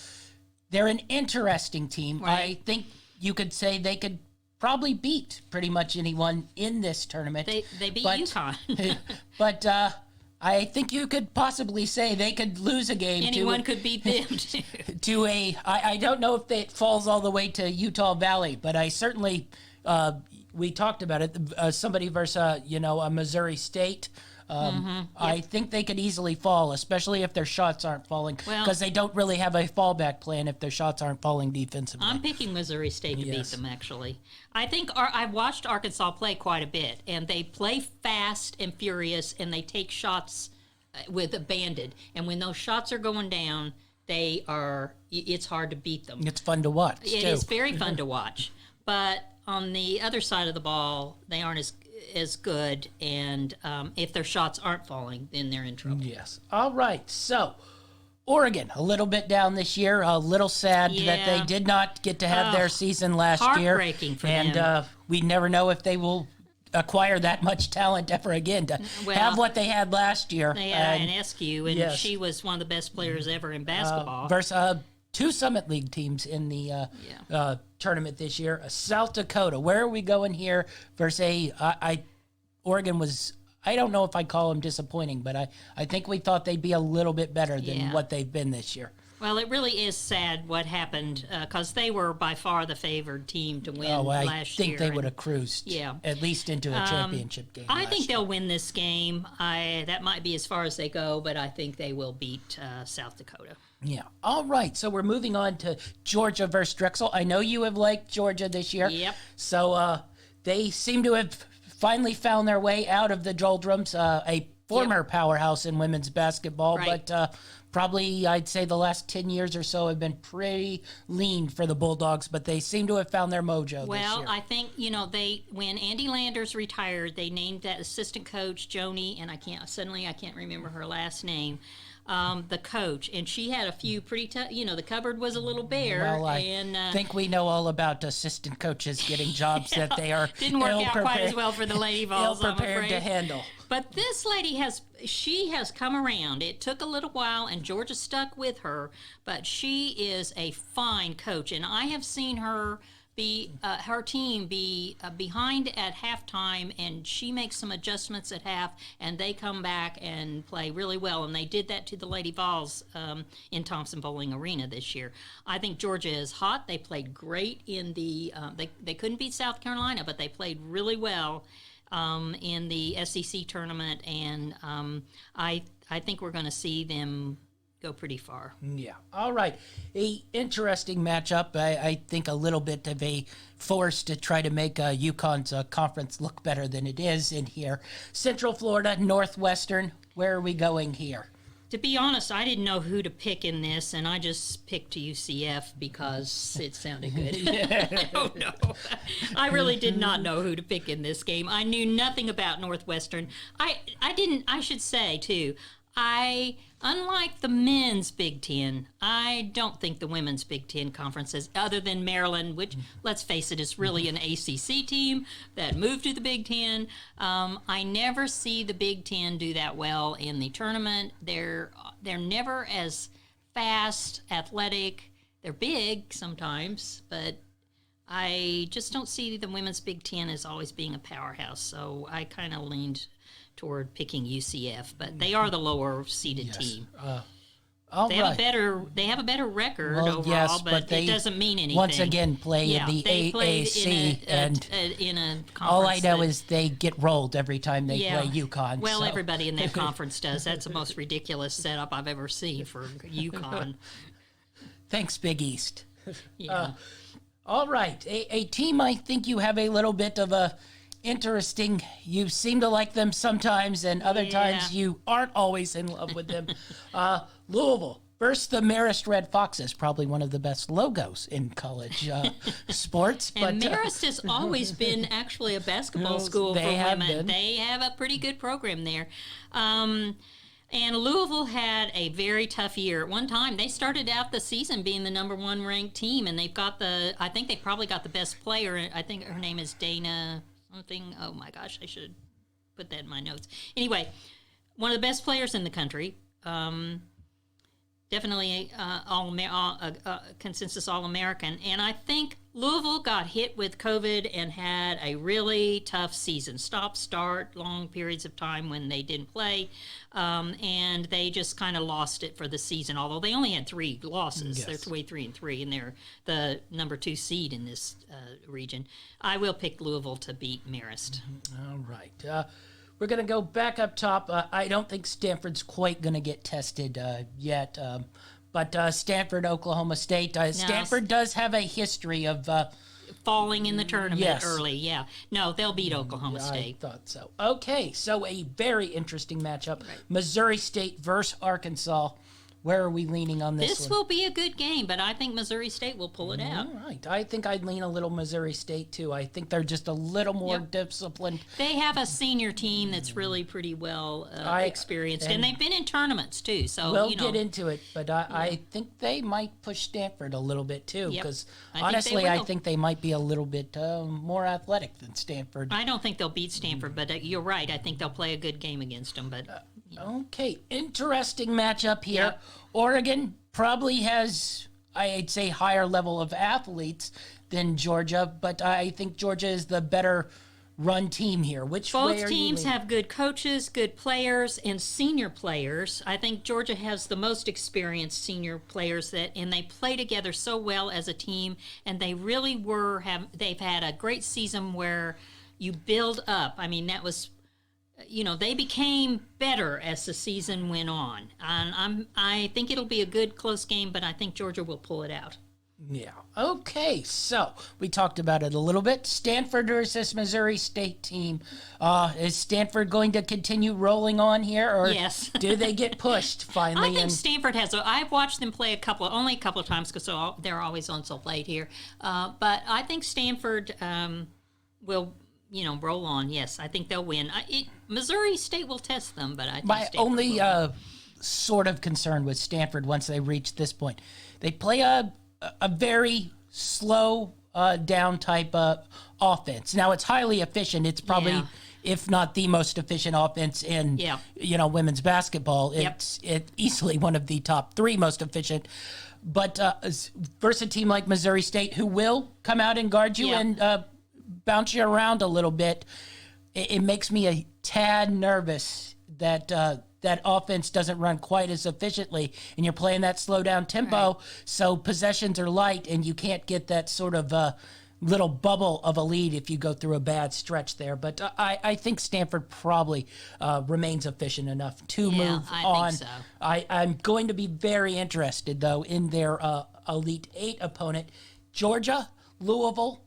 They're an interesting team. Right. I think you could say they could probably beat pretty much anyone in this tournament. They beat UConn. But I think you could possibly say they could lose a game. Anyone could beat them, too. I don't know if it falls all the way to Utah Valley, but I certainly, we talked about it, somebody versus, a Missouri State. I think they could easily fall, especially if their shots aren't falling, Well- because they don't really have a fallback plan if their shots aren't falling defensively. I'm picking Missouri State to beat Yes. them, actually. I think I've watched Arkansas play quite a bit, and they play fast and furious, and they take shots with abandon. And when those shots are going down, it's hard to beat them. It's fun to watch, It too. is very fun to watch. But on the other side of the ball, they aren't as good, and if their shots aren't falling, then they're in trouble. Yes. All right. So, Oregon, a little bit down this year. A little sad that they Yeah. did not get to have their season last year. Heartbreaking for and, them. we never know if they will acquire that much talent ever again to have what they had last year. They had an SQ, and yes. she was one of the best players ever in basketball. Versus two Summit League teams in the tournament this year. South Dakota. Where are we going here versus Oregon was, I don't know if I'd call them disappointing, but I think we thought they'd be a little bit better than Yeah. what they've been this year. Well, it really is sad what happened because they were by far the favored team to win I last think year. they and- would have cruised at least into a championship game. I last think year. they'll win this game. That might be as far as they go, but I think they will beat South Dakota. Yeah. All right. So we're moving on to Georgia versus Drexel. I know you have liked Georgia this year. Yep. So they seem to have finally found their way out of the doldrums. A former powerhouse in women's basketball, Right. but probably I'd say the last 10 years or so have been pretty lean for the Bulldogs, but they seem to have found their mojo this Well, year. I think when Andy Landers retired, they named that assistant coach Joni, and I can't remember her last name. The coach, and she had a few pretty tough. The cupboard was a little bare, Well, I and think we know all about assistant coaches getting jobs that they are didn't work out quite as ill-prepared- well for the Lady Vols. I'm ill-prepared to afraid. handle. But this lady has come around. It took a little while, and Georgia stuck with her. But she is a fine coach, and I have seen her her team be behind at halftime, and she makes some adjustments at half, and they come back and play really well. And they did that to the Lady Vols in Thompson Bowling Arena this year. I think Georgia is hot. They played great in the. They couldn't beat South Carolina, but they played really well in the SEC tournament, and I think we're going to see them go pretty far. Yeah. All right. A interesting matchup. I think a little bit of a force to try to make UConn's conference look better than it is in here. Central Florida, Northwestern. Where are we going here? To be honest, I didn't know who to pick in this, and I just picked UCF because it sounded good. I don't know. I really did not know who to pick in this game. I knew nothing about Northwestern. I should say, too, unlike the men's Big Ten, I don't think the women's Big Ten conferences, other than Maryland, which, let's face it, is really an ACC team that moved to the Big Ten. I never see the Big Ten do that well in the tournament. They're never as fast, athletic. They're big sometimes, but I just don't see the women's Big Ten as always being a powerhouse. So I kind of leaned toward picking UCF, but they are the lower seeded team. They have a better record overall, but it doesn't mean anything. Once again, play in the they played AAC, and in a conference. all I know is they get rolled every time they play UConn. Well, so. everybody in their conference does. That's the most ridiculous setup I've ever seen for UConn. Thanks, Big East. Yeah. All right, a team I think you have a little bit of a interesting. You seem to like them sometimes, and other times you aren't always in love with them. Louisville versus the Marist Red Foxes, probably one of the best logos in college sports. And but Marist has always been actually a basketball school for women. They have a pretty good program there. And Louisville had a very tough year. At one time, they started out the season being the number one ranked team, and I think they probably got the best player. I think her name is Dana something. Oh my gosh, I should put that in my notes. Anyway, one of the best players in the country. Definitely consensus All-American. And I think Louisville got hit with COVID and had a really tough season. Stop, start, long periods of time when they didn't play. And they just kind of lost it for the season, although they only had 3 losses. Yes. They're 3-3, and they're the number 2 seed in this region. I will pick Louisville to beat Marist. all right. we're going to go back up top. I don't think Stanford's quite going to get tested yet. But Stanford, Oklahoma State. Stanford does have a history of falling in the tournament Yes. early. Yeah, no, they'll beat Oklahoma State. I thought so. Okay, so a very interesting matchup: Missouri State versus Arkansas. Where are we leaning on this This one? will be a good game, but I think Missouri State will pull it out. All right, I think I'd lean a little Missouri State too. I think they're just a little more Yep. disciplined. They have a senior team that's really pretty well experienced, and they've been in tournaments too. So We'll get into it, but I think they might push Stanford a little bit too, Yep. because I think they honestly, I will. think they might be a little bit more athletic than Stanford. I don't think they'll beat Stanford, but you're right. I think they'll play a good game against them. But Okay, interesting matchup here. Yep. Oregon probably has, I'd say, higher level of athletes than Georgia, but I think Georgia is the better run team here. Which way both are teams you leaning? have good coaches, good players, and senior players. I think Georgia has the most experienced senior players and they play together so well as a team. And they really they've had a great season where you build up. I mean, that was. They became better as the season went on, and I think it'll be a good close game, but I think Georgia will pull it out. Yeah. Okay, so we talked about it a little bit. Stanford versus Missouri State team. Is Stanford going to continue rolling on here, or Yes. do they get pushed finally? I think Stanford has. I've watched them play only a couple of times because they're always on so late here. But I think Stanford will. Roll on. Yes, I think they'll win. Missouri State will test them, but I think My Stanford only will. sort of concern with Stanford once they reach this point, they play a very slow down type offense. Now it's highly efficient. It's probably, Yeah. if not the most efficient offense in Yeah. Women's basketball. Yep. It's easily one of the top 3 most efficient. But versus a team like Missouri State, who will come out and guard you Yeah. and bounce you around a little bit, it makes me a tad nervous that that offense doesn't run quite as efficiently, and you're playing that slow down tempo, so possessions are light, and you can't get that sort of little bubble of a lead if you go through a bad stretch there. But I think Stanford probably remains efficient enough to move I on. think so. I'm going to be very interested, though, in their Elite Eight opponent, Georgia, Louisville.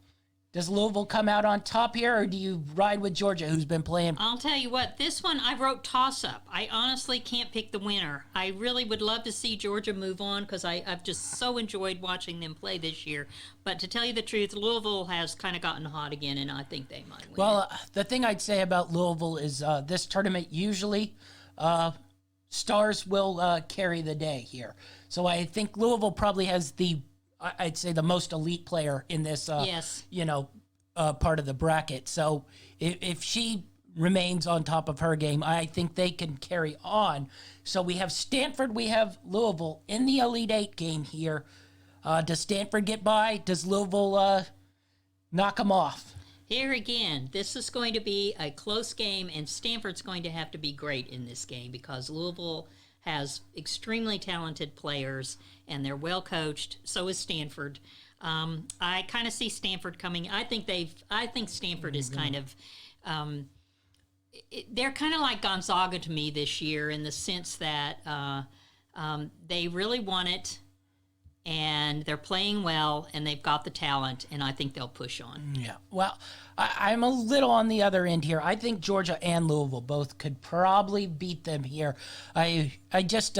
Does Louisville come out on top here, or do you ride with Georgia, who's been playing? I'll tell you what, this one I wrote toss-up. I honestly can't pick the winner. I really would love to see Georgia move on because I've just so enjoyed watching them play this year. But to tell you the truth, Louisville has kind of gotten hot again, and I think they might win. Well, the thing I'd say about Louisville is this tournament usually stars will carry the day here. So I think Louisville probably has I'd say the most elite player in this, Yes. part of the bracket. So if she remains on top of her game, I think they can carry on. So we have Stanford, we have Louisville in the Elite Eight game here. Does Stanford get by? Does Louisville knock them off? Here again, this is going to be a close game, and Stanford's going to have to be great in this game because Louisville has extremely talented players, and they're well coached. So is Stanford. I kind of see Stanford coming. I think Stanford is kind of. They're kind of like Gonzaga to me this year in the sense that they really want it, and they're playing well, and they've got the talent, and I think they'll push on. Yeah. Well, I'm a little on the other end here. I think Georgia and Louisville both could probably beat them here. I just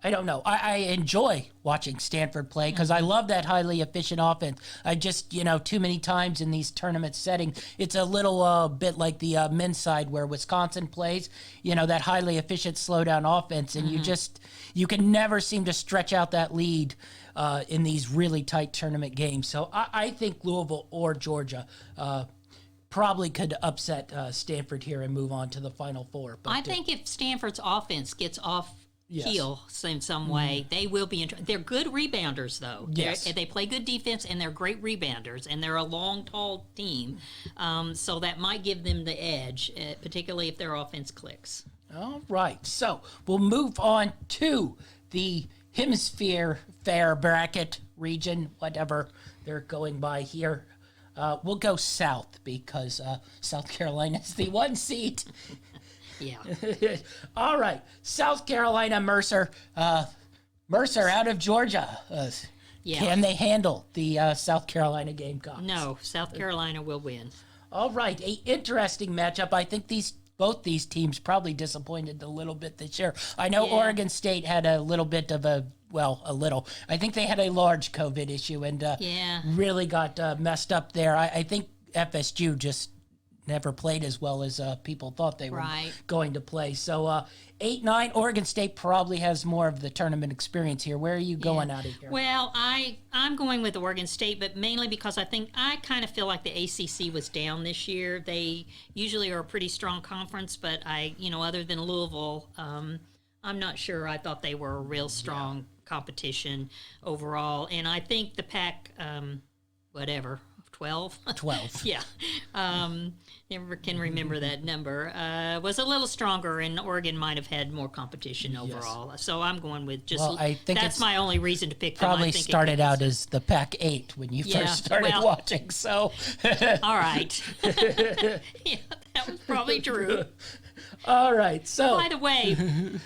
I don't know. I enjoy watching Stanford play because I love that highly efficient offense. I just, too many times in these tournament settings, it's a little bit like the men's side where Wisconsin plays, that highly efficient slowdown offense. And you can never seem to stretch out that lead in these really tight tournament games. So I think Louisville or Georgia probably could upset Stanford here and move on to the Final Four. But I think if Stanford's offense gets off keel in some way, they will be they're good rebounders, though. Yes. They play good defense, and they're great rebounders, and they're a long, tall team. So that might give them the edge, particularly if their offense clicks. All right, so we'll move on to the hemisphere fair bracket region, whatever they're going by here. We'll go south because South Carolina is the 1 seed. Yeah. All right, South Carolina, Mercer. Mercer out of Georgia. Yeah. Can they handle the South Carolina Gamecocks? No, South Carolina will win. All right, a interesting matchup. I think both these teams probably disappointed a little bit this year. I know Yeah. Oregon State had a little bit of a little. I think they had a large COVID issue and Yeah. really got messed up there. I think FSU just never played as well as people thought they were Right. going to play. So 8-9, Oregon State probably has more of the tournament experience here. Where are you going out of here? Well, I'm going with Oregon State, but mainly because I kind of feel like the ACC was down this year. They usually are a pretty strong conference, but other than Louisville, I'm not sure. I thought they were a real strong competition overall, and I think the Pac, 12. 12. Yeah. Never can remember that number. Was a little stronger, and Oregon might have had more competition overall. So I'm going with just. Well, I think that's it's my only reason to pick them. Probably I think started out as the Pac-8 when you Yeah, first started well- watching. So, All right. Yeah, that was probably true. all right. So, By the way,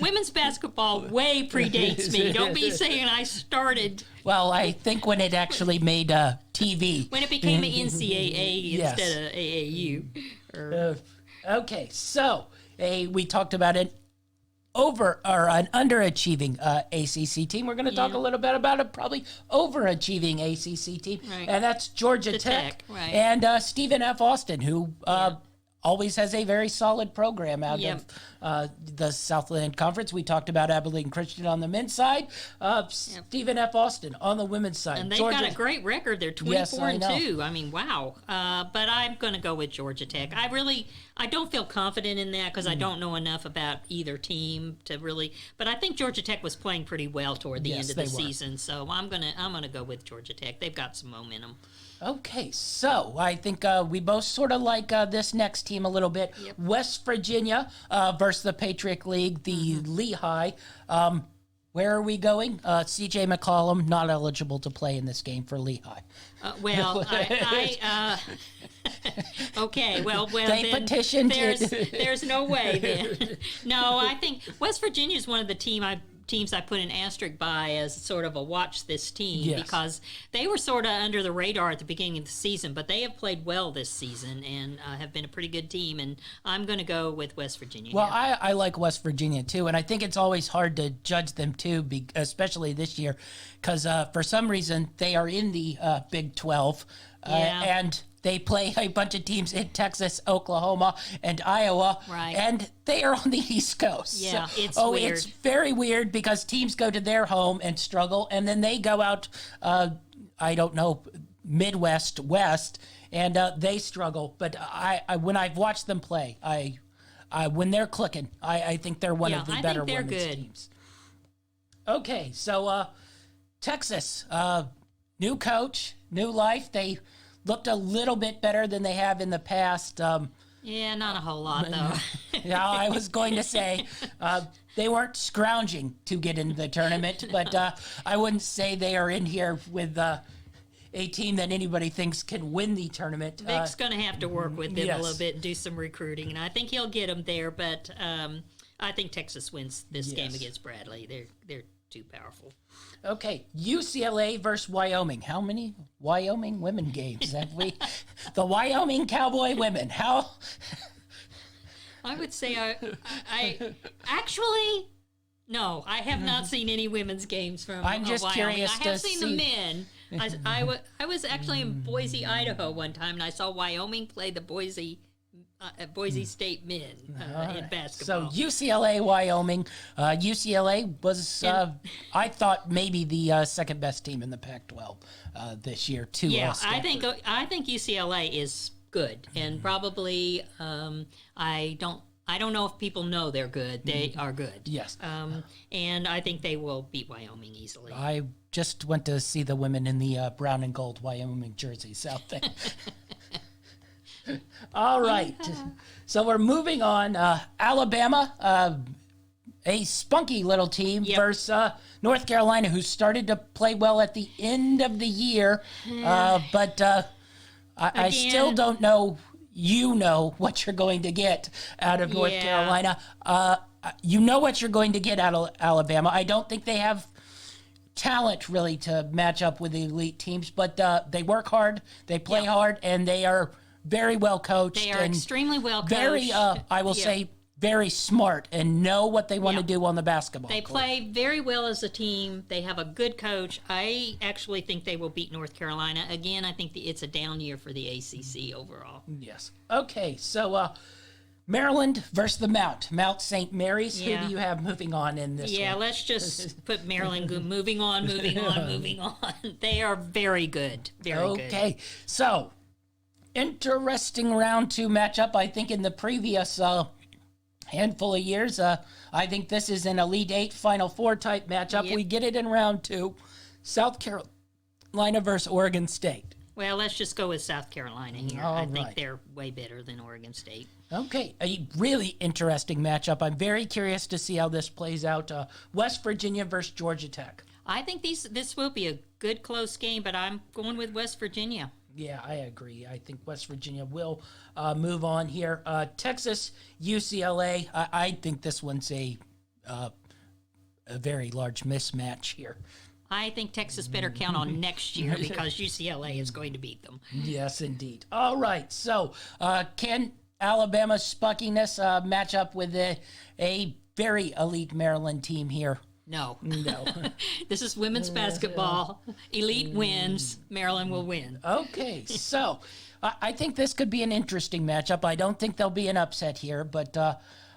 women's basketball way predates me. Don't be saying I started well, I think when it actually made TV. when it became an NCAA Yes. instead of AAU. Okay, so we talked about an underachieving ACC team. We're going to talk Yeah. a little bit about a probably overachieving ACC team, Right. and that's Georgia Tech, right. and Stephen F. Austin, who always has a very solid program out Yep. of the Southland Conference. We talked about Abilene Christian on the men's side, Stephen F. Austin on the women's side. And they've Georgia, got a great record. They're Yes, 24 I and know. 2. I mean, wow. But I'm going to go with Georgia Tech. I don't feel confident in that because I don't know enough about either team to really. But I think Georgia Tech was playing pretty well toward the Yes, end of they the were. season. So I'm gonna go with Georgia Tech. They've got some momentum. Okay, so I think we both sort of like this next team a little bit. Yep. West Virginia versus the Patriot League, the Lehigh. Where are we going? C.J. McCollum not eligible to play in this game for Lehigh. Well, okay. Well, They then petitioned There's, it. there's no way then. No, I think West Virginia is one of the teams I put an asterisk by as sort of a watch this team Yes. because they were sort of under the radar at the beginning of the season, but they have played well this season and have been a pretty good team. And I'm going to go with West Virginia. Well, here. I like West Virginia too, and I think it's always hard to judge them too, especially this year, because for some reason they are in the Big 12, Yeah. and they play a bunch of teams in Texas, Oklahoma, and Iowa, Right. and they are on the East Coast. Yeah, So- it's it's weird. very weird because teams go to their home and struggle, and then they go out, I don't know, Midwest, West, and they struggle. But I when I've watched them play, when they're clicking, I think they're one Yeah, of the I better think they're women's good. teams. Okay, so Texas, new coach, new life. They looked a little bit better than they have in the past. Yeah, not a whole lot though. Yeah, I was going to say they weren't scrounging to get into the tournament, but I wouldn't say they are in here with a team that anybody thinks can win the tournament. Vic's going to have to work with them yes. a little bit and do some recruiting, and I think he'll get them there. But I think Texas wins this game Yes. against Bradley. They're too powerful. Okay, UCLA versus Wyoming. How many Wyoming women games have we? The Wyoming Cowboy women. How? I would say I actually no, I have not seen any womenmen's games from. I'm just Wyoming. curious I have to seen see. the men. I was actually in Boise, Idaho one time, and I saw Wyoming play the Boise State men in So basketball. UCLA, Wyoming. UCLA was, I thought, maybe the second best team in the Pac-12 this year. Too. Yeah, I think UCLA is good, and probably I don't know if people know they're good. They are good. Yes. And I think they will beat Wyoming easily. I just went to see the women in the brown and gold Wyoming jerseys out there. All right. So we're moving on. Alabama, a spunky little team Yep. versus North Carolina, who started to play well at the end of the year. But I still don't know. You know what you're going to get out of North Carolina. You know what you're going to get out of Alabama. I don't think they have talent really to match up with the elite teams, but they work hard, they play hard, and they are very well coached. They are extremely well coached. Very, I will say, very smart and know what they want to do on the basketball court. They play very well as a team. They have a good coach. I actually think they will beat North Carolina. Again, I think it's a down year for the ACC overall. Yes. Okay, so Maryland versus the Mount St. Mary's. Who do you have moving on in this one? Yeah, let's just put Maryland moving on. They are very good. Very good. Okay, so interesting round 2 matchup. I think in the previous handful of years, I think this is an Elite 8 Final 4 type matchup. We get it in round 2. South Carolina versus Oregon State. Well, let's just go with South Carolina here. I think they're way better than Oregon State. Okay, a really interesting matchup. I'm very curious to see how this plays out. West Virginia versus Georgia Tech. I think this will be a good close game, but I'm going with West Virginia. Yeah, I agree. I think West Virginia will move on here. Texas, UCLA. I think this one's a very large mismatch here. I think Texas better count on next year because UCLA is going to beat them. Yes, indeed. All right. So, can Alabama's spuckiness match up with a very elite Maryland team here? No. No. This is women's basketball. Elite wins. Maryland will win. Okay. So, I think this could be an interesting matchup. I don't think there'll be an upset here, but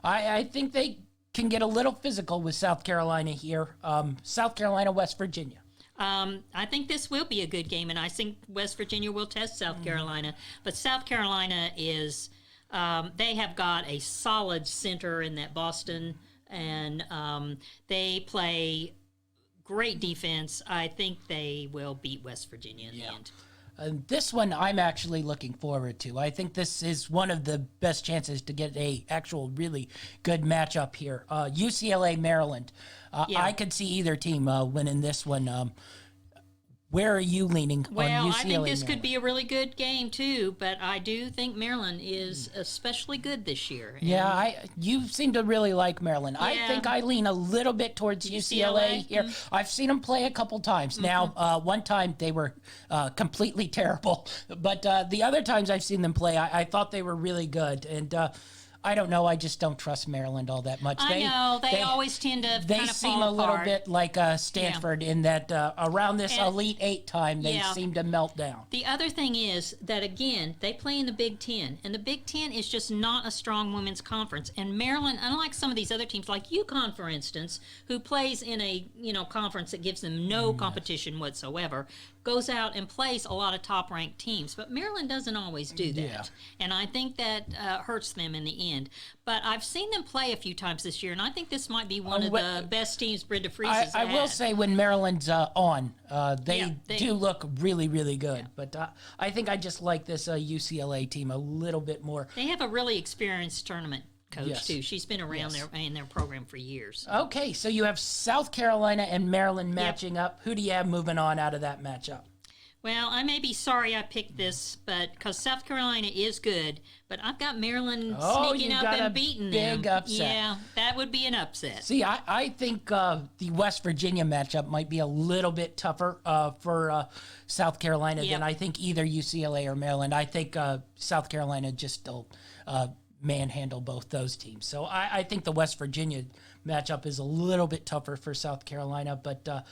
I think they can get a little physical with South Carolina here. South Carolina, West Virginia. I think this will be a good game, and I think West Virginia will test South Carolina. But South Carolina is, they have got a solid center in that Boston, and they play great defense. I think they will beat West Virginia in the end. This one I'm actually looking forward to. I think this is one of the best chances to get a actual really good matchup here. UCLA, Maryland. I could see either team winning this one. Where are you leaning on UCLA, Well, I think this Maryland? could be a really good game, too, but I do think Maryland is especially good this year. Yeah, you seem to really like Maryland. I think I lean a little bit towards UCLA here. I've seen them play a couple times. Now, one time they were completely terrible, but the other times I've seen them play, I thought they were really good. And I don't know. I just don't trust Maryland all that much. I know. They always tend to They kind of seem fall a little apart. bit like Stanford in that around this Elite 8 time, they seem to melt down. The other thing is that, again, they play in the Big Ten, and the Big Ten is just not a strong women's conference. And Maryland, unlike some of these other teams, like UConn, for instance, who plays in a conference that gives them no competition whatsoever, goes out and plays a lot of top-ranked teams. But Maryland doesn't always do that. And I think that hurts them in the end. But I've seen them play a few times this year, and I think this might be one of the best teams Brenda Fries has had. I will say when Maryland's on, they do look really, really good. Yeah. But I think I just like this UCLA team a little bit more. They have a really experienced tournament coach, too. She's been around in their program for years. Okay, so you have South Carolina and Maryland matching up. Who do you have moving on out of that matchup? Well, I may be sorry I picked this, but because South Carolina is good, but I've got Maryland sneaking up and beating them. Big upset. Yeah, that would be an upset. See, I think the West Virginia matchup might be a little bit tougher for South Carolina than I think either UCLA or Maryland. I think South Carolina just will manhandle both those teams. So I think the West Virginia matchup is a little bit tougher for South Carolina, but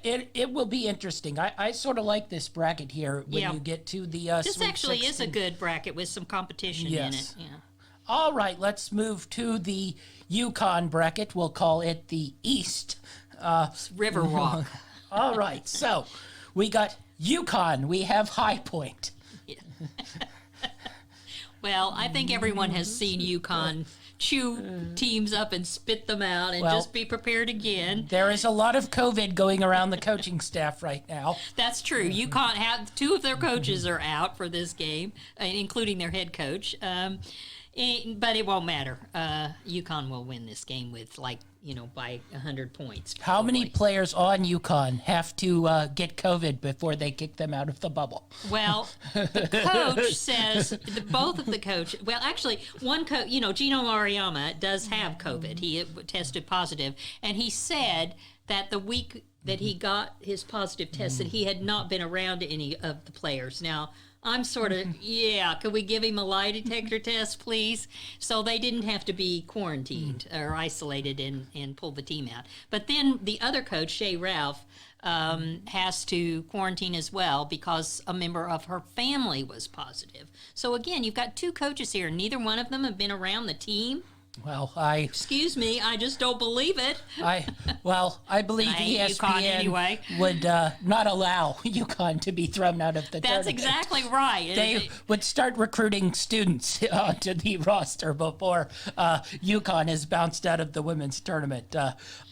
it will be interesting. I sort of like this bracket here when you get to the This Sweet actually 16. is a good bracket with some competition in it. Yeah. All right, let's move to the UConn bracket. We'll call it the East. River Walk. All right, so we got UConn. We have High Point. Well, I think everyone has seen UConn chew teams up and spit them out and just be prepared again. There is a lot of COVID going around the coaching staff right now. That's true. UConn have 2 of their coaches are out for this game, including their head coach. But it won't matter. UConn will win this game with by 100 points. How many probably. players on UConn have to get COVID before they kick them out of the bubble? Well, the coach says both of the coach. Well, actually, one coach. Gino Mariama does have COVID. He tested positive, and he said that the week that he got his positive test, that he had not been around any of the players. Now, I'm sort of, could we give him a lie detector test, please? So they didn't have to be quarantined or isolated and pull the team out. But then the other coach, Shay Ralph, has to quarantine as well because a member of her family was positive. So again, you've got two coaches here. Neither one of them have been around the team. Well, Excuse me, I just don't believe it. I believe I hate UConn ESPN anyway. would not allow UConn to be thrown out of the That's tournament. exactly right. They would start recruiting students onto the roster before UConn is bounced out of the women's tournament.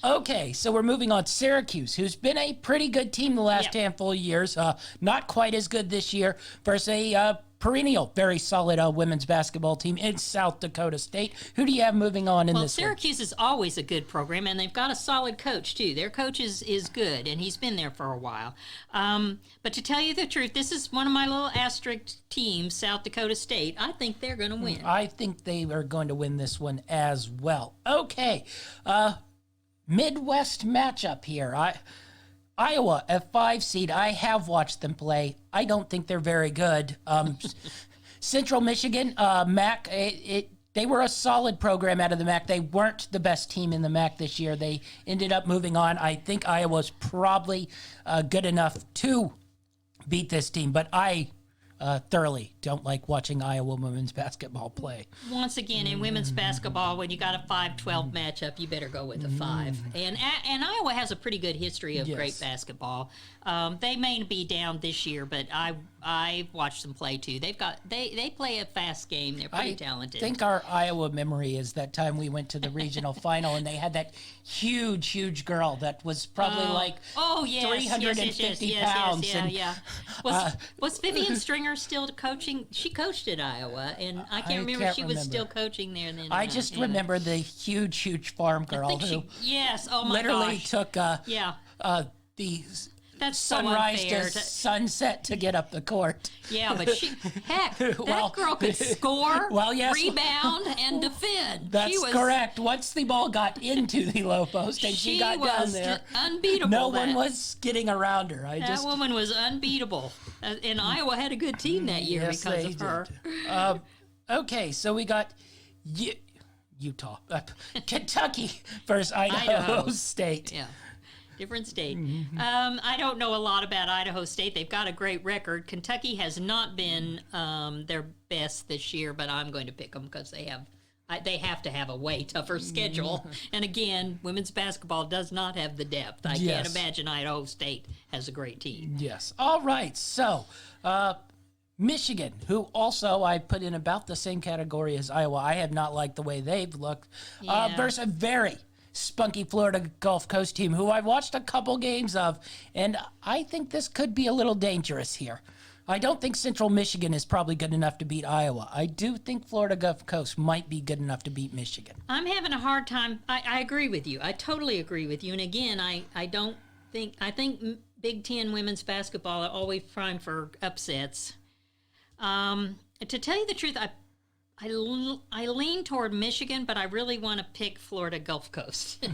Okay, so we're moving on. Syracuse, who's been a pretty good team the last handful of years, not quite as good this year, versus a perennial, very solid women's basketball team in South Dakota State. Who do you have moving on in this one? Syracuse is always a good program, and they've got a solid coach, too. Their coach is good, and he's been there for a while. But to tell you the truth, this is one of my little asterisk teams, South Dakota State. I think they're going to win. I think they are going to win this one as well. Okay, Midwest matchup here. Iowa, a 5 seed. I have watched them play. I don't think they're very good. Central Michigan, MAC, they were a solid program out of the MAC. They weren't the best team in the MAC this year. They ended up moving on. I think Iowa's probably good enough to beat this team, but I thoroughly don't like watching Iowa women's basketball play. Once again, in women's basketball, when you got a 5-12 matchup, you better go with a 5. And Iowa has a pretty good history of great basketball. They may be down this year, but I watched them play too. They play a fast game. They're pretty talented. I think our Iowa memory is that time we went to the regional final and they had that huge girl that was probably 350 pounds. Was Vivian Stringer still coaching? She coached at Iowa, and I can't remember if she was still coaching there then. I just remember the huge farm girl who literally took the That's sunrise so to sunset to get up the court. Yeah, but that girl could score, rebound, and defend. That's correct. Once the ball got into the low post and she got down there, unbeatable. No one was getting around her. That woman was unbeatable. And Iowa had a good team that year because of her. Okay, so we got Utah, Kentucky versus Idaho State. Yeah. Different state. I don't know a lot about Idaho State. They've got a great record. Kentucky has not been their best this year, but I'm going to pick them because they have to have a way tougher schedule. And again, women's basketball does not have the depth. I can't imagine Idaho State has a great team. Yes. All right. So, Michigan, who also I put in about the same category as Iowa. I have not liked the way they've looked. Versus a very spunky Florida Gulf Coast team who I watched a couple games of, and I think this could be a little dangerous here. I don't think Central Michigan is probably good enough to beat Iowa. I do think Florida Gulf Coast might be good enough to beat Michigan. I'm having a hard time. I agree with you. I totally agree with you. And again, I think Big Ten women's basketball are always prime for upsets. To tell you the truth, I lean toward Michigan, but I really want to pick Florida Gulf Coast.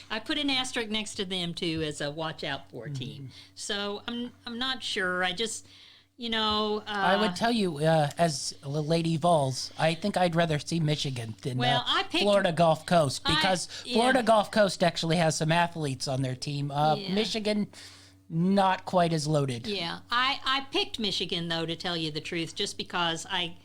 I put an asterisk next to them too as a watch out for team. So I'm not sure. I just I would tell you as Lady Vols, I think I'd rather see Michigan than Florida Gulf Coast because Florida Gulf Coast actually has some athletes on their team. Michigan, not quite as loaded. Yeah, I picked Michigan though, to tell you the truth, just because I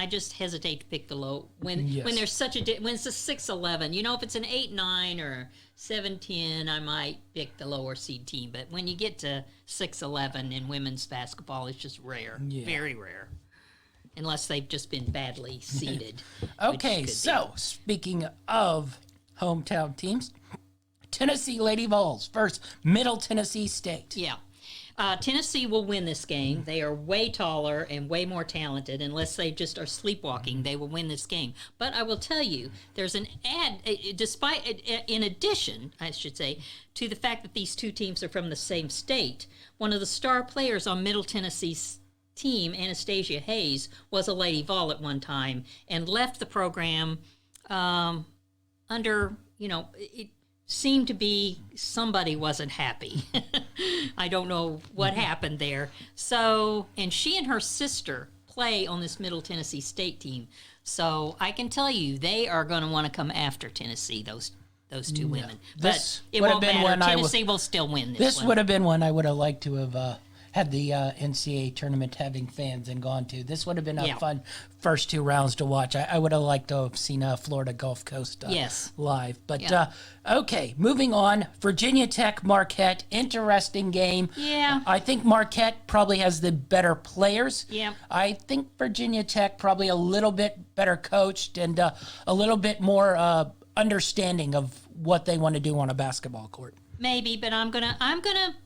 just hesitate to pick the low when there's such when it's a 6-11. If it's an 8-9 or 7-10, I might pick the lower seed team. But when you get to 6-11 in women's basketball, it's just rare, very rare, unless they've just been badly seeded. Okay, so speaking of hometown teams, Tennessee Lady Vols versus Middle Tennessee State. Yeah. Tennessee will win this game. They are way taller and way more talented. Unless they just are sleepwalking, they will win this game. But I will tell you, there's an in addition, I should say, to the fact that these two teams are from the same state, one of the star players on Middle Tennessee's team, Anastasia Hayes, was a Lady Vol at one time and left the program under, it seemed to be somebody wasn't happy. I don't know what happened there. So, and she and her sister play on this Middle Tennessee State team. So I can tell you, they are going to want to come after Tennessee, those two women. But it won't matter. Tennessee will still win this one. This would have been one I would have liked to have had the NCAA tournament having fans and gone to. This would have been a fun first two rounds to watch. I would have liked to have seen Florida Gulf Coast live. But, okay, moving on. Virginia Tech, Marquette, interesting game. Yeah. I think Marquette probably has the better players. Yeah. I think Virginia Tech probably a little bit better coached and a little bit more understanding of what they want to do on a basketball court. Maybe, but I'm gonna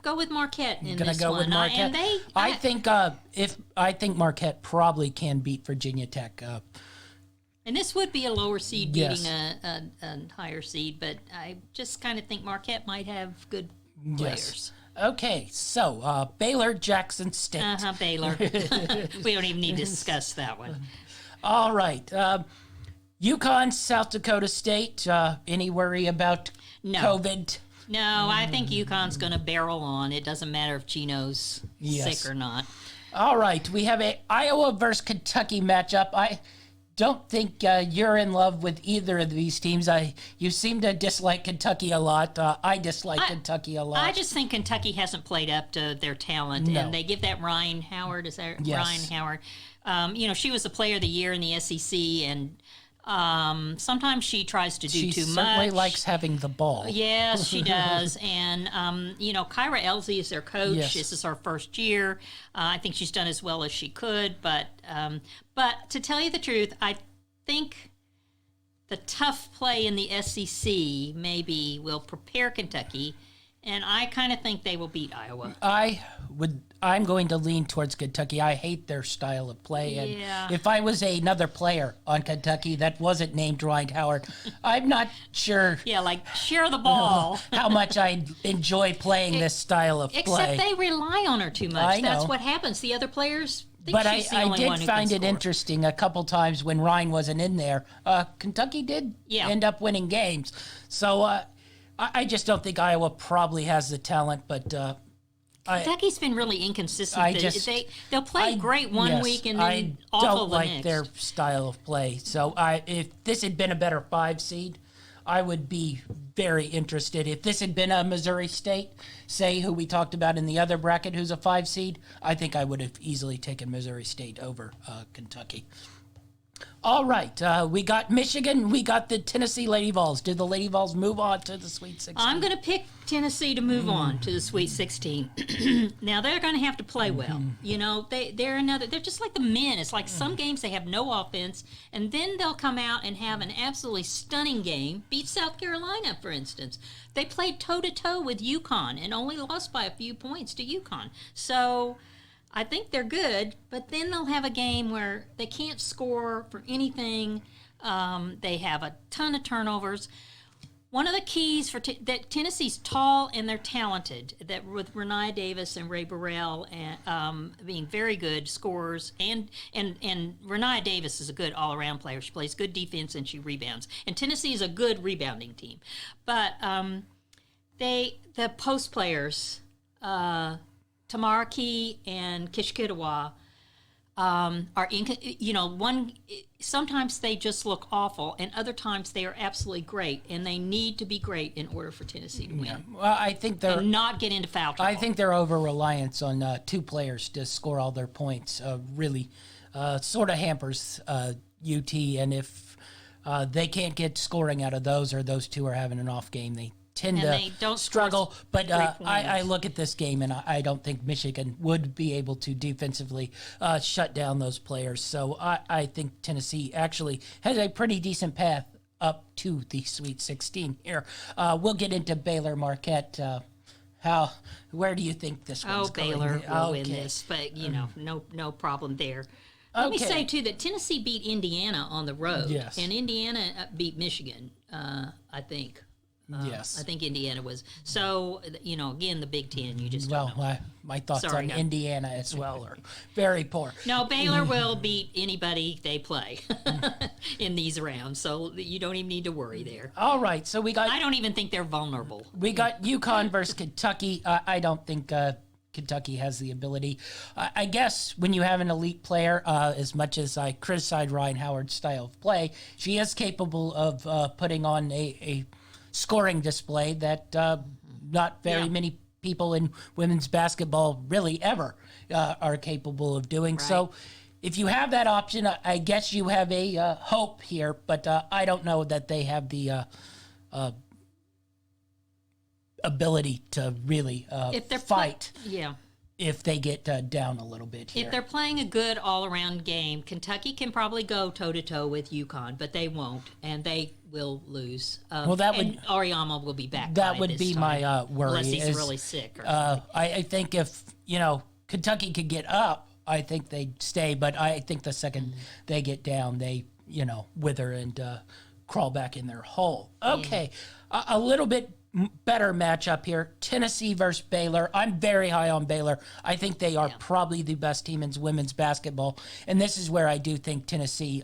go with Marquette in Gonna this go one. with Marquette. I think Marquette probably can beat Virginia Tech. And this would be a lower seed beating a higher seed, but I just kind of think Marquette might have good players. Okay, so Baylor, Jackson State. Baylor. We don't even need to discuss that one. All right. UConn, South Dakota State. Any worry about COVID? No, I think UConn's going to barrel on. It doesn't matter if Gino's sick or not. All right, we have a Iowa versus Kentucky matchup. I don't think you're in love with either of these teams. You seem to dislike Kentucky a lot. I dislike Kentucky a lot. I just think Kentucky hasn't played up to their talent, and they give that Ryan Howard. Is that Ryan Howard? She was the player of the year in the SEC, and sometimes she tries to do too much. She certainly likes having the ball. Yes, she does. And, Kyra Elsie is their coach. Yes. This is her first year. I think she's done as well as she could. But to tell you the truth, I think the tough play in the SEC maybe will prepare Kentucky. And I kind of think they will beat Iowa. I'm going to lean towards Kentucky. I hate their style of play. And if I was another player on Kentucky that wasn't named Ryan Howard, I'm not sure. Share the ball. How much I enjoy playing this style of play. Except they rely on her too much. I know. That's what happens. The other players think but she's the only one who can did find it score. interesting a couple times when Ryan wasn't in there. Kentucky did end up winning games. So I just don't think Iowa probably has the talent, but Kentucky's been really inconsistent. They'll play great one week and then awful the next. I don't like their style of play. So if this had been a better 5 seed, I would be very interested. If this had been a Missouri State, say, who we talked about in the other bracket, who's a 5 seed, I think I would have easily taken Missouri State over Kentucky. All right, we got Michigan, we got the Tennessee Lady Vols. Did the Lady Vols move on to the Sweet 16? I'm going to pick Tennessee to move on to the Sweet 16. Now, they're going to have to play well. They're just like the men. It's like some games they have no offense, and then they'll come out and have an absolutely stunning game, beat South Carolina, for instance. They played toe-to-toe with UConn and only lost by a few points to UConn. So I think they're good, but then they'll have a game where they can't score for anything. They have a ton of turnovers. One of the keys for that Tennessee's tall and they're talented. That with Renee Davis and Ray Burrell being very good scorers, and Renee Davis is a good all-around player. She plays good defense and she rebounds. And Tennessee is a good rebounding team, but the post players. Tamara Key and Kishkitawa are sometimes they just look awful, and other times they are absolutely great, and they need to be great in order for Tennessee to win. Yeah. Well, I think they're and not get into foul trouble. I think their over-reliance on 2 players to score all their points really sort of hampers UT, and if they can't get scoring out of those, or those 2 are having an off game, they tend to struggle. But I look at this game, and I don't think Michigan would be able to defensively shut down those players. So I think Tennessee actually has a pretty decent path up to the Sweet 16 here. We'll get into Baylor Marquette Where do you think this one's Oh, going? Baylor will win Okay. this, but no problem there. Let me say too that Tennessee beat Indiana on the road, Yes. and Indiana beat Michigan. I think. Yes. I think Indiana was. So again, the Big Ten. You just don't know. Well, my thoughts Sorry, on guys. Indiana as well are very poor. No, Baylor will beat anybody they play in these rounds, so you don't even need to worry there. All right, so we I got don't even think they're vulnerable. UConn versus Kentucky. I don't think Kentucky has the ability. I guess when you have an elite player, as much as I criticize Ryan Howard's style of play, she is capable of putting on a scoring display that not very many people in women's basketball really ever are capable of doing. Right. So if you have that option, I guess you have a hope here, but I don't know that they have the ability to really If they're fight Yeah. if they get down a little bit here. If they're playing a good all-around game, Kentucky can probably go toe-to-toe with UConn, but they won't, and they will lose. Well, that would- and Ariama will be back. that by would this be time, my worry. unless he's is, really sick. Or I think if Kentucky could get up, I think they'd stay. But I think the second they get down, they wither and crawl back in their hole. Okay, a little bit better matchup here: Tennessee versus Baylor. I'm very high on Baylor. I think they are probably the best team in women's basketball, and this is where I do think Tennessee.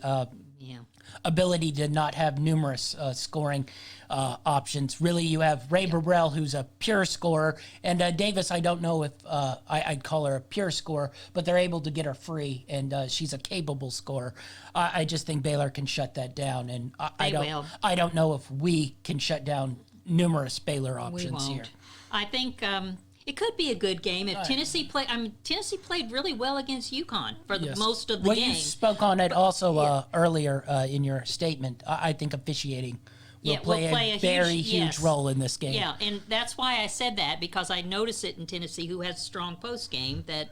Ability to not have numerous scoring options. Really, you have Ray Burrell, who's a pure scorer, and Davis, I don't know if I'd call her a pure scorer, but they're able to get her free, and she's a capable scorer. I just think Baylor can shut that down, and I don't know if we can shut down numerous Baylor we options won't. here. I think it could be a good game if Tennessee played. Tennessee played really well against UConn for the most of the game. You spoke on it also earlier in your statement. I think officiating will play a very huge role in this game. Yeah, and that's why I said that, because I notice it in Tennessee, who has a strong post game, that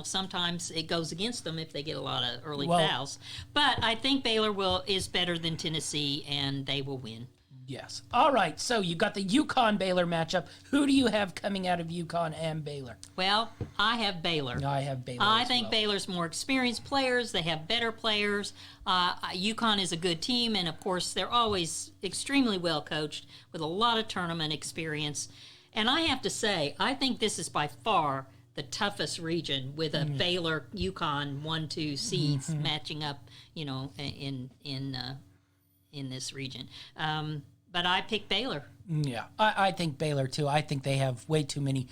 sometimes it goes against them if they get a lot of early fouls. But I think Baylor is better than Tennessee, and they will win. Yes. All right. So you got the UConn-Baylor matchup. Who do you have coming out of UConn and Baylor? Well, I have Baylor. I have Baylor. I think Baylor's more experienced players. They have better players. UConn is a good team, and of course, they're always extremely well coached with a lot of tournament experience. And I have to say, I think this is by far the toughest region, with a Baylor UConn 1-2 seeds matching up, in this region. But I picked Baylor. Yeah, I think Baylor too. I think they have way too many,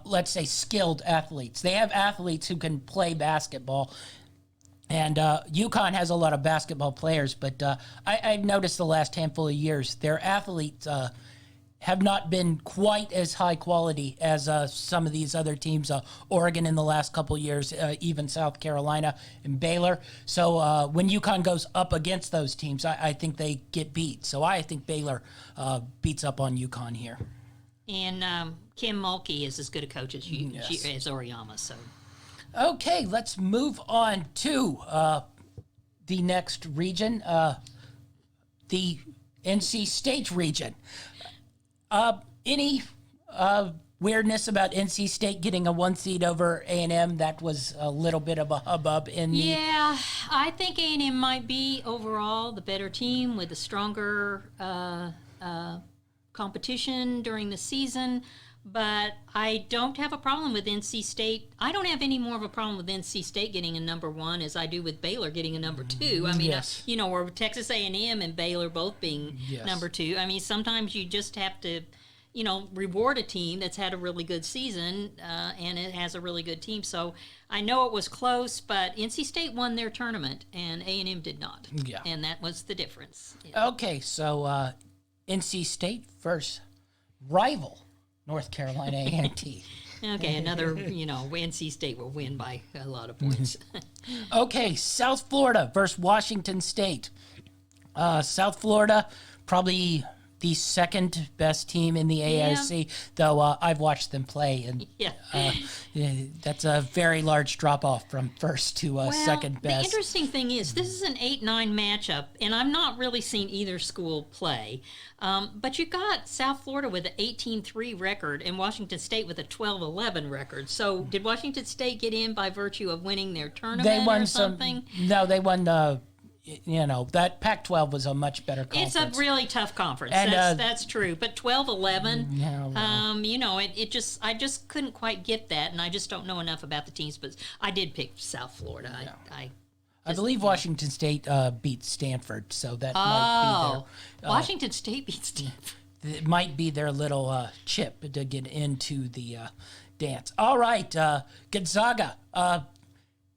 let's say, skilled athletes. They have athletes who can play basketball. And UConn has a lot of basketball players, but I've noticed the last handful of years, their athletes have not been quite as high quality as some of these other teams, Oregon in the last couple of years, even South Carolina and Baylor. So when UConn goes up against those teams, I think they get beat. So I think Baylor beats up on UConn here. And Kim Mulkey is as good a coach as as Oriama. So, okay, let's move on to the next region, the NC State region. Any weirdness about NC State getting a 1 seed over A&M? That was a little bit of a hubbub in the... Yeah, I think A&M might be overall the better team with the stronger competition during the season. But I don't have a problem with NC State. I don't have any more of a problem with NC State getting a number 1 as I do with Baylor getting a number 2. I mean, or Texas A&M and Baylor both being number 2. I mean, sometimes you just have to, reward a team that's had a really good season and it has a really good team. So I know it was close, but NC State won their tournament and A&M did not. Yeah. And that was the difference. Yeah. Okay, so NC State versus rival North Carolina A&T. Okay, another, NC State will win by a lot of points. Okay, South Florida versus Washington State. South Florida, probably the second best team in the AIC, though I've watched them play, and that's a very large drop off from first to second best. The interesting thing is, this is an 8-9 matchup, and I've not really seen either school play. But you got South Florida with an 18-3 record and Washington State with a 12-11 record. So did Washington State get in by virtue of winning their tournament They won or something? No, they won. That Pac-12 was a much better conference. It's a really tough conference. And, that's true. But 12-11, I just couldn't quite get that, and I just don't know enough about the teams. But I did pick South Florida. I believe Washington State beat Stanford, so that might be their... Washington State beat Stanford. It might be their little chip to get into the dance. All right, Gonzaga.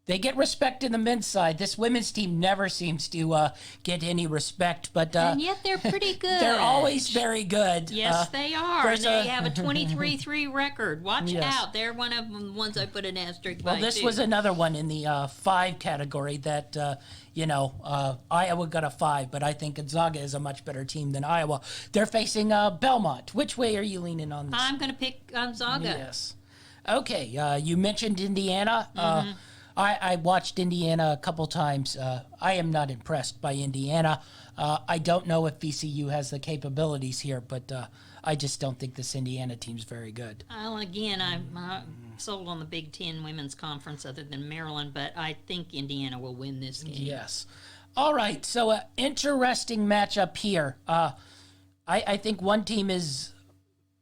They get respect in the men's side. This women's team never seems to get any respect, but and yet they're pretty good. They're always very good. Yes, they are. And they have a 23-3 record. Watch out. They're one of the ones I put an asterisk by, this was another one in the 5 category that, Iowa got a 5, but I think Gonzaga is a much better team than Iowa. They're facing Belmont. Which way are you leaning on this? I'm going to pick Gonzaga. Yes. Okay, you mentioned Indiana. I watched Indiana a couple times. I am not impressed by Indiana. I don't know if VCU has the capabilities here, but I just don't think this Indiana team's very good. Well, again, I'm sold on the Big Ten Women's Conference other than Maryland, but I think Indiana will win this game. Yes. All right, so an interesting matchup here. I think one team is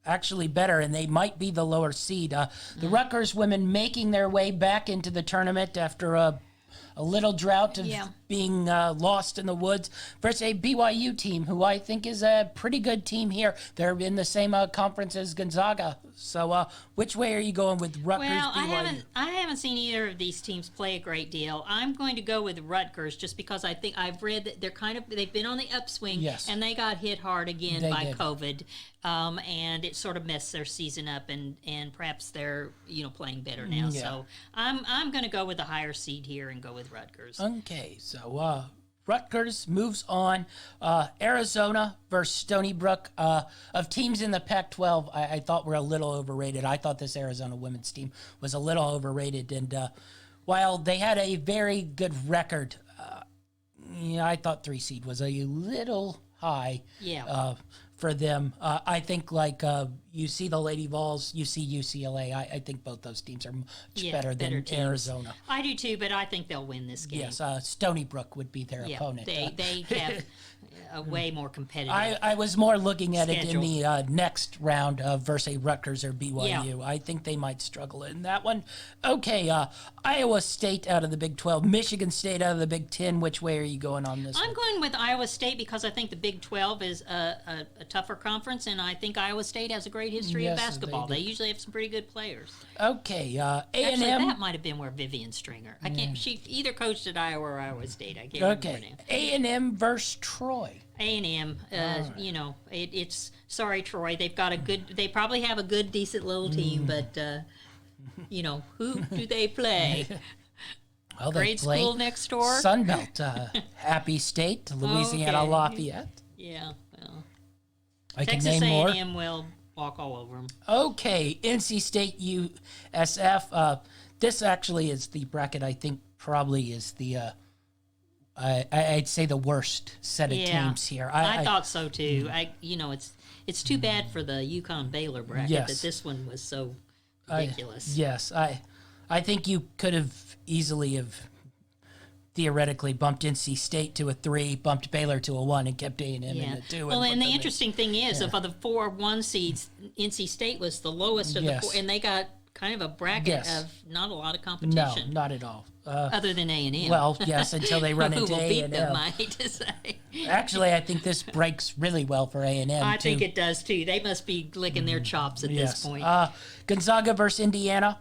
actually better, and they might be the lower seed. The Rutgers women making their way back into the tournament after a little drought of being lost in the woods versus a BYU team who I think is a pretty good team here. They're in the same conference as Gonzaga. So which way are you going with Rutgers, BYU? I haven't seen either of these teams play a great deal. I'm going to go with Rutgers just because I think I've read that they've been on the upswing, and they got hit hard again by COVID. And it sort of messed their season up, and perhaps they're playing better now. So I'm going to go with the higher seed here and go with Rutgers. Okay, so Rutgers moves on. Arizona versus Stony Brook. Of teams in the Pac-12, I thought were a little overrated. I thought this Arizona women's team was a little overrated, and while they had a very good record, I thought 3 seed was a little high. For them. I think you see the Lady Vols, you see UCLA. I think both those teams are much better than teams. Arizona. I do too, but I think they'll win this game. Yes, Stony Brook would be their opponent. They have a way more competitive I was more looking at schedule. it in the next round versus Rutgers or BYU. I think they might struggle in that one. Okay, Iowa State out of the Big 12, Michigan State out of the Big 10. Which way are you going on this I'm one? going with Iowa State because I think the Big 12 is a tougher conference, and I think Iowa State has a great history of basketball. They usually have some pretty good players. Okay, A&M. Actually, that might have been where Vivian Stringer. I can't. She either coached at Iowa or Iowa State. I can't remember now. A&M versus Troy. A&M, it's sorry, Troy. They've got a good. They probably have a good, decent little team, but who do they play? Well, grade school next door. Sunbelt, Happy State, Louisiana Lafayette. Yeah, well, I can Texas name more. A&M will walk all over them. Okay, NC State, USF. This actually is the bracket I think probably is the. I'd say the worst set of teams here. I thought so too. It's too bad for the UConn Baylor bracket that this one was so ridiculous. I think you could have easily theoretically bumped NC State to a 3, bumped Baylor to a 1, and kept A&M in a 2. Well, and the interesting thing is, of the 4 1 seeds, NC State was the lowest of the 4, and they got kind of a bracket of not a lot of competition. No, not at all. Other than A&M. Well, yes, until they run into A&M. Beat them, I hate to say. Actually, I think this breaks really well for A&M, I think it does, too. They must be licking their chops at this point. Gonzaga versus Indiana.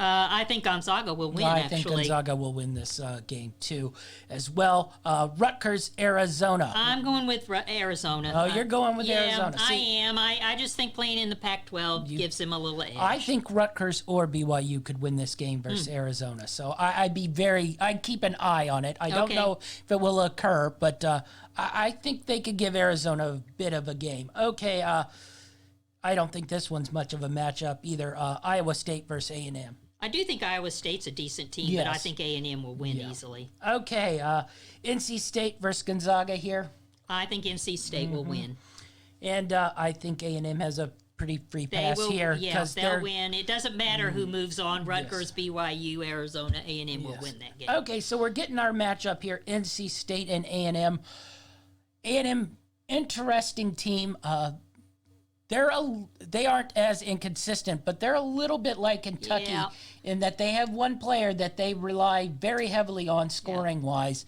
I think Gonzaga will win, I actually. think Gonzaga will win this game, too, as well. Rutgers, Arizona. I'm going with Arizona. Oh, you're going with Arizona. I am. I just think playing in the Pac-12 gives him a little edge. I think Rutgers or BYU could win this game versus Arizona. So I'd keep an eye on it. I don't know if it will occur, but I think they could give Arizona a bit of a game. Okay, I don't think this one's much of a matchup either. Iowa State versus A&M. I do think Iowa State's a decent team, but I think A&M will win easily. Okay, NC State versus Gonzaga here. I think NC State will win. And I think A&M has a pretty free pass here. Yeah, they'll win. It doesn't matter who moves on. Rutgers, BYU, Arizona, A&M will win that game. Okay, so we're getting our matchup here, NC State and A&M. A&M, interesting team. They aren't as inconsistent, but they're a little bit like Kentucky in that they have one player that they rely very heavily on scoring-wise.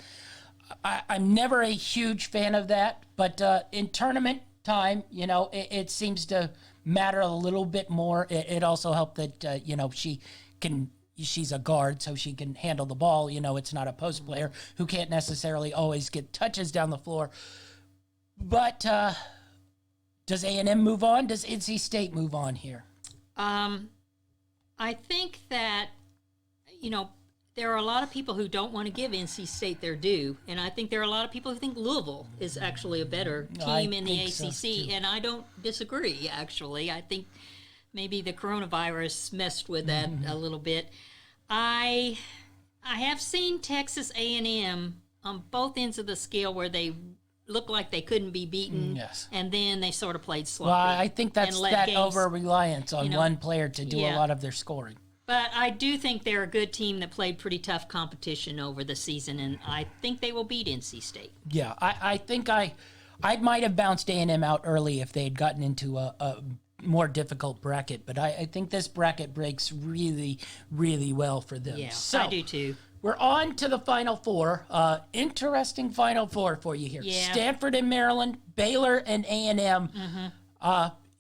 I'm never a huge fan of that, but in tournament time, it seems to matter a little bit more. It also helped that, she's a guard, so she can handle the ball. It's not a post player who can't necessarily always get touches down the floor. But does A&M move on? Does NC State move on here? I think that, there are a lot of people who don't want to give NC State their due, and I think there are a lot of people who think Louisville is actually a better team in the ACC, and I don't disagree, actually. I think maybe the coronavirus messed with that a little bit. I have seen Texas A&M on both ends of the scale where they looked like they couldn't be beaten, and then they sort of played sloppy. Well, I think that's that over-reliance on one player to do a lot of their scoring. But I do think they're a good team that played pretty tough competition over the season, and I think they will beat NC State. Yeah, I think I might have bounced A&M out early if they had gotten into a more difficult bracket, but I think this bracket breaks really, really well for them. Yeah, so, I do too. We're on to the Final Four. Interesting Final Four for you here. Yeah. Stanford and Maryland, Baylor and A&M.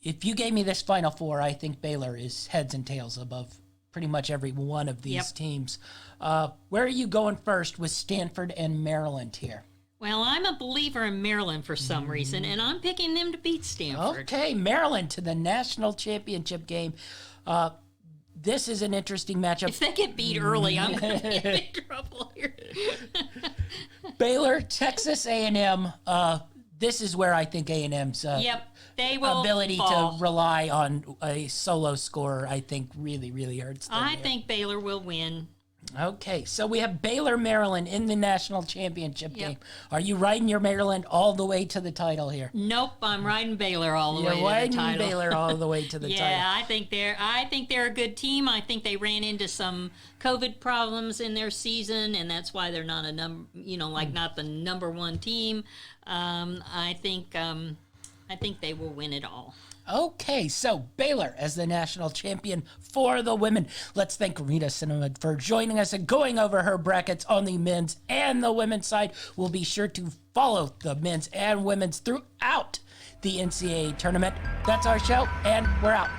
If you gave me this Final Four, I think Baylor is heads and tails above pretty much every one of these teams. Where are you going first with Stanford and Maryland here? Well, I'm a believer in Maryland for some reason, and I'm picking them to beat Stanford. Okay, Maryland to the national championship game. This is an interesting matchup. If they get beat early, I'm going to be in big trouble here. Baylor, Texas A&M. This is where I think A&M's ability to rely on a solo scorer, I think, really, really hurts them. I think Baylor will win. Okay, so we have Baylor, Maryland in the national championship game. Are you riding your Maryland all the way to the title here? Nope, I'm riding Baylor all the way to the title. title. You're riding Baylor all the way to the title. Yeah, I think they're a good team. I think they ran into some COVID problems in their season, and that's why they're not not the number one team. I think they will win it all. Okay, so Baylor as the national champion for the women. Let's thank Rita Cinema for joining us and going over her brackets on the men's and the women's side. We'll be sure to follow the men's and women's throughout the NCAA tournament. That's our show, and we're out.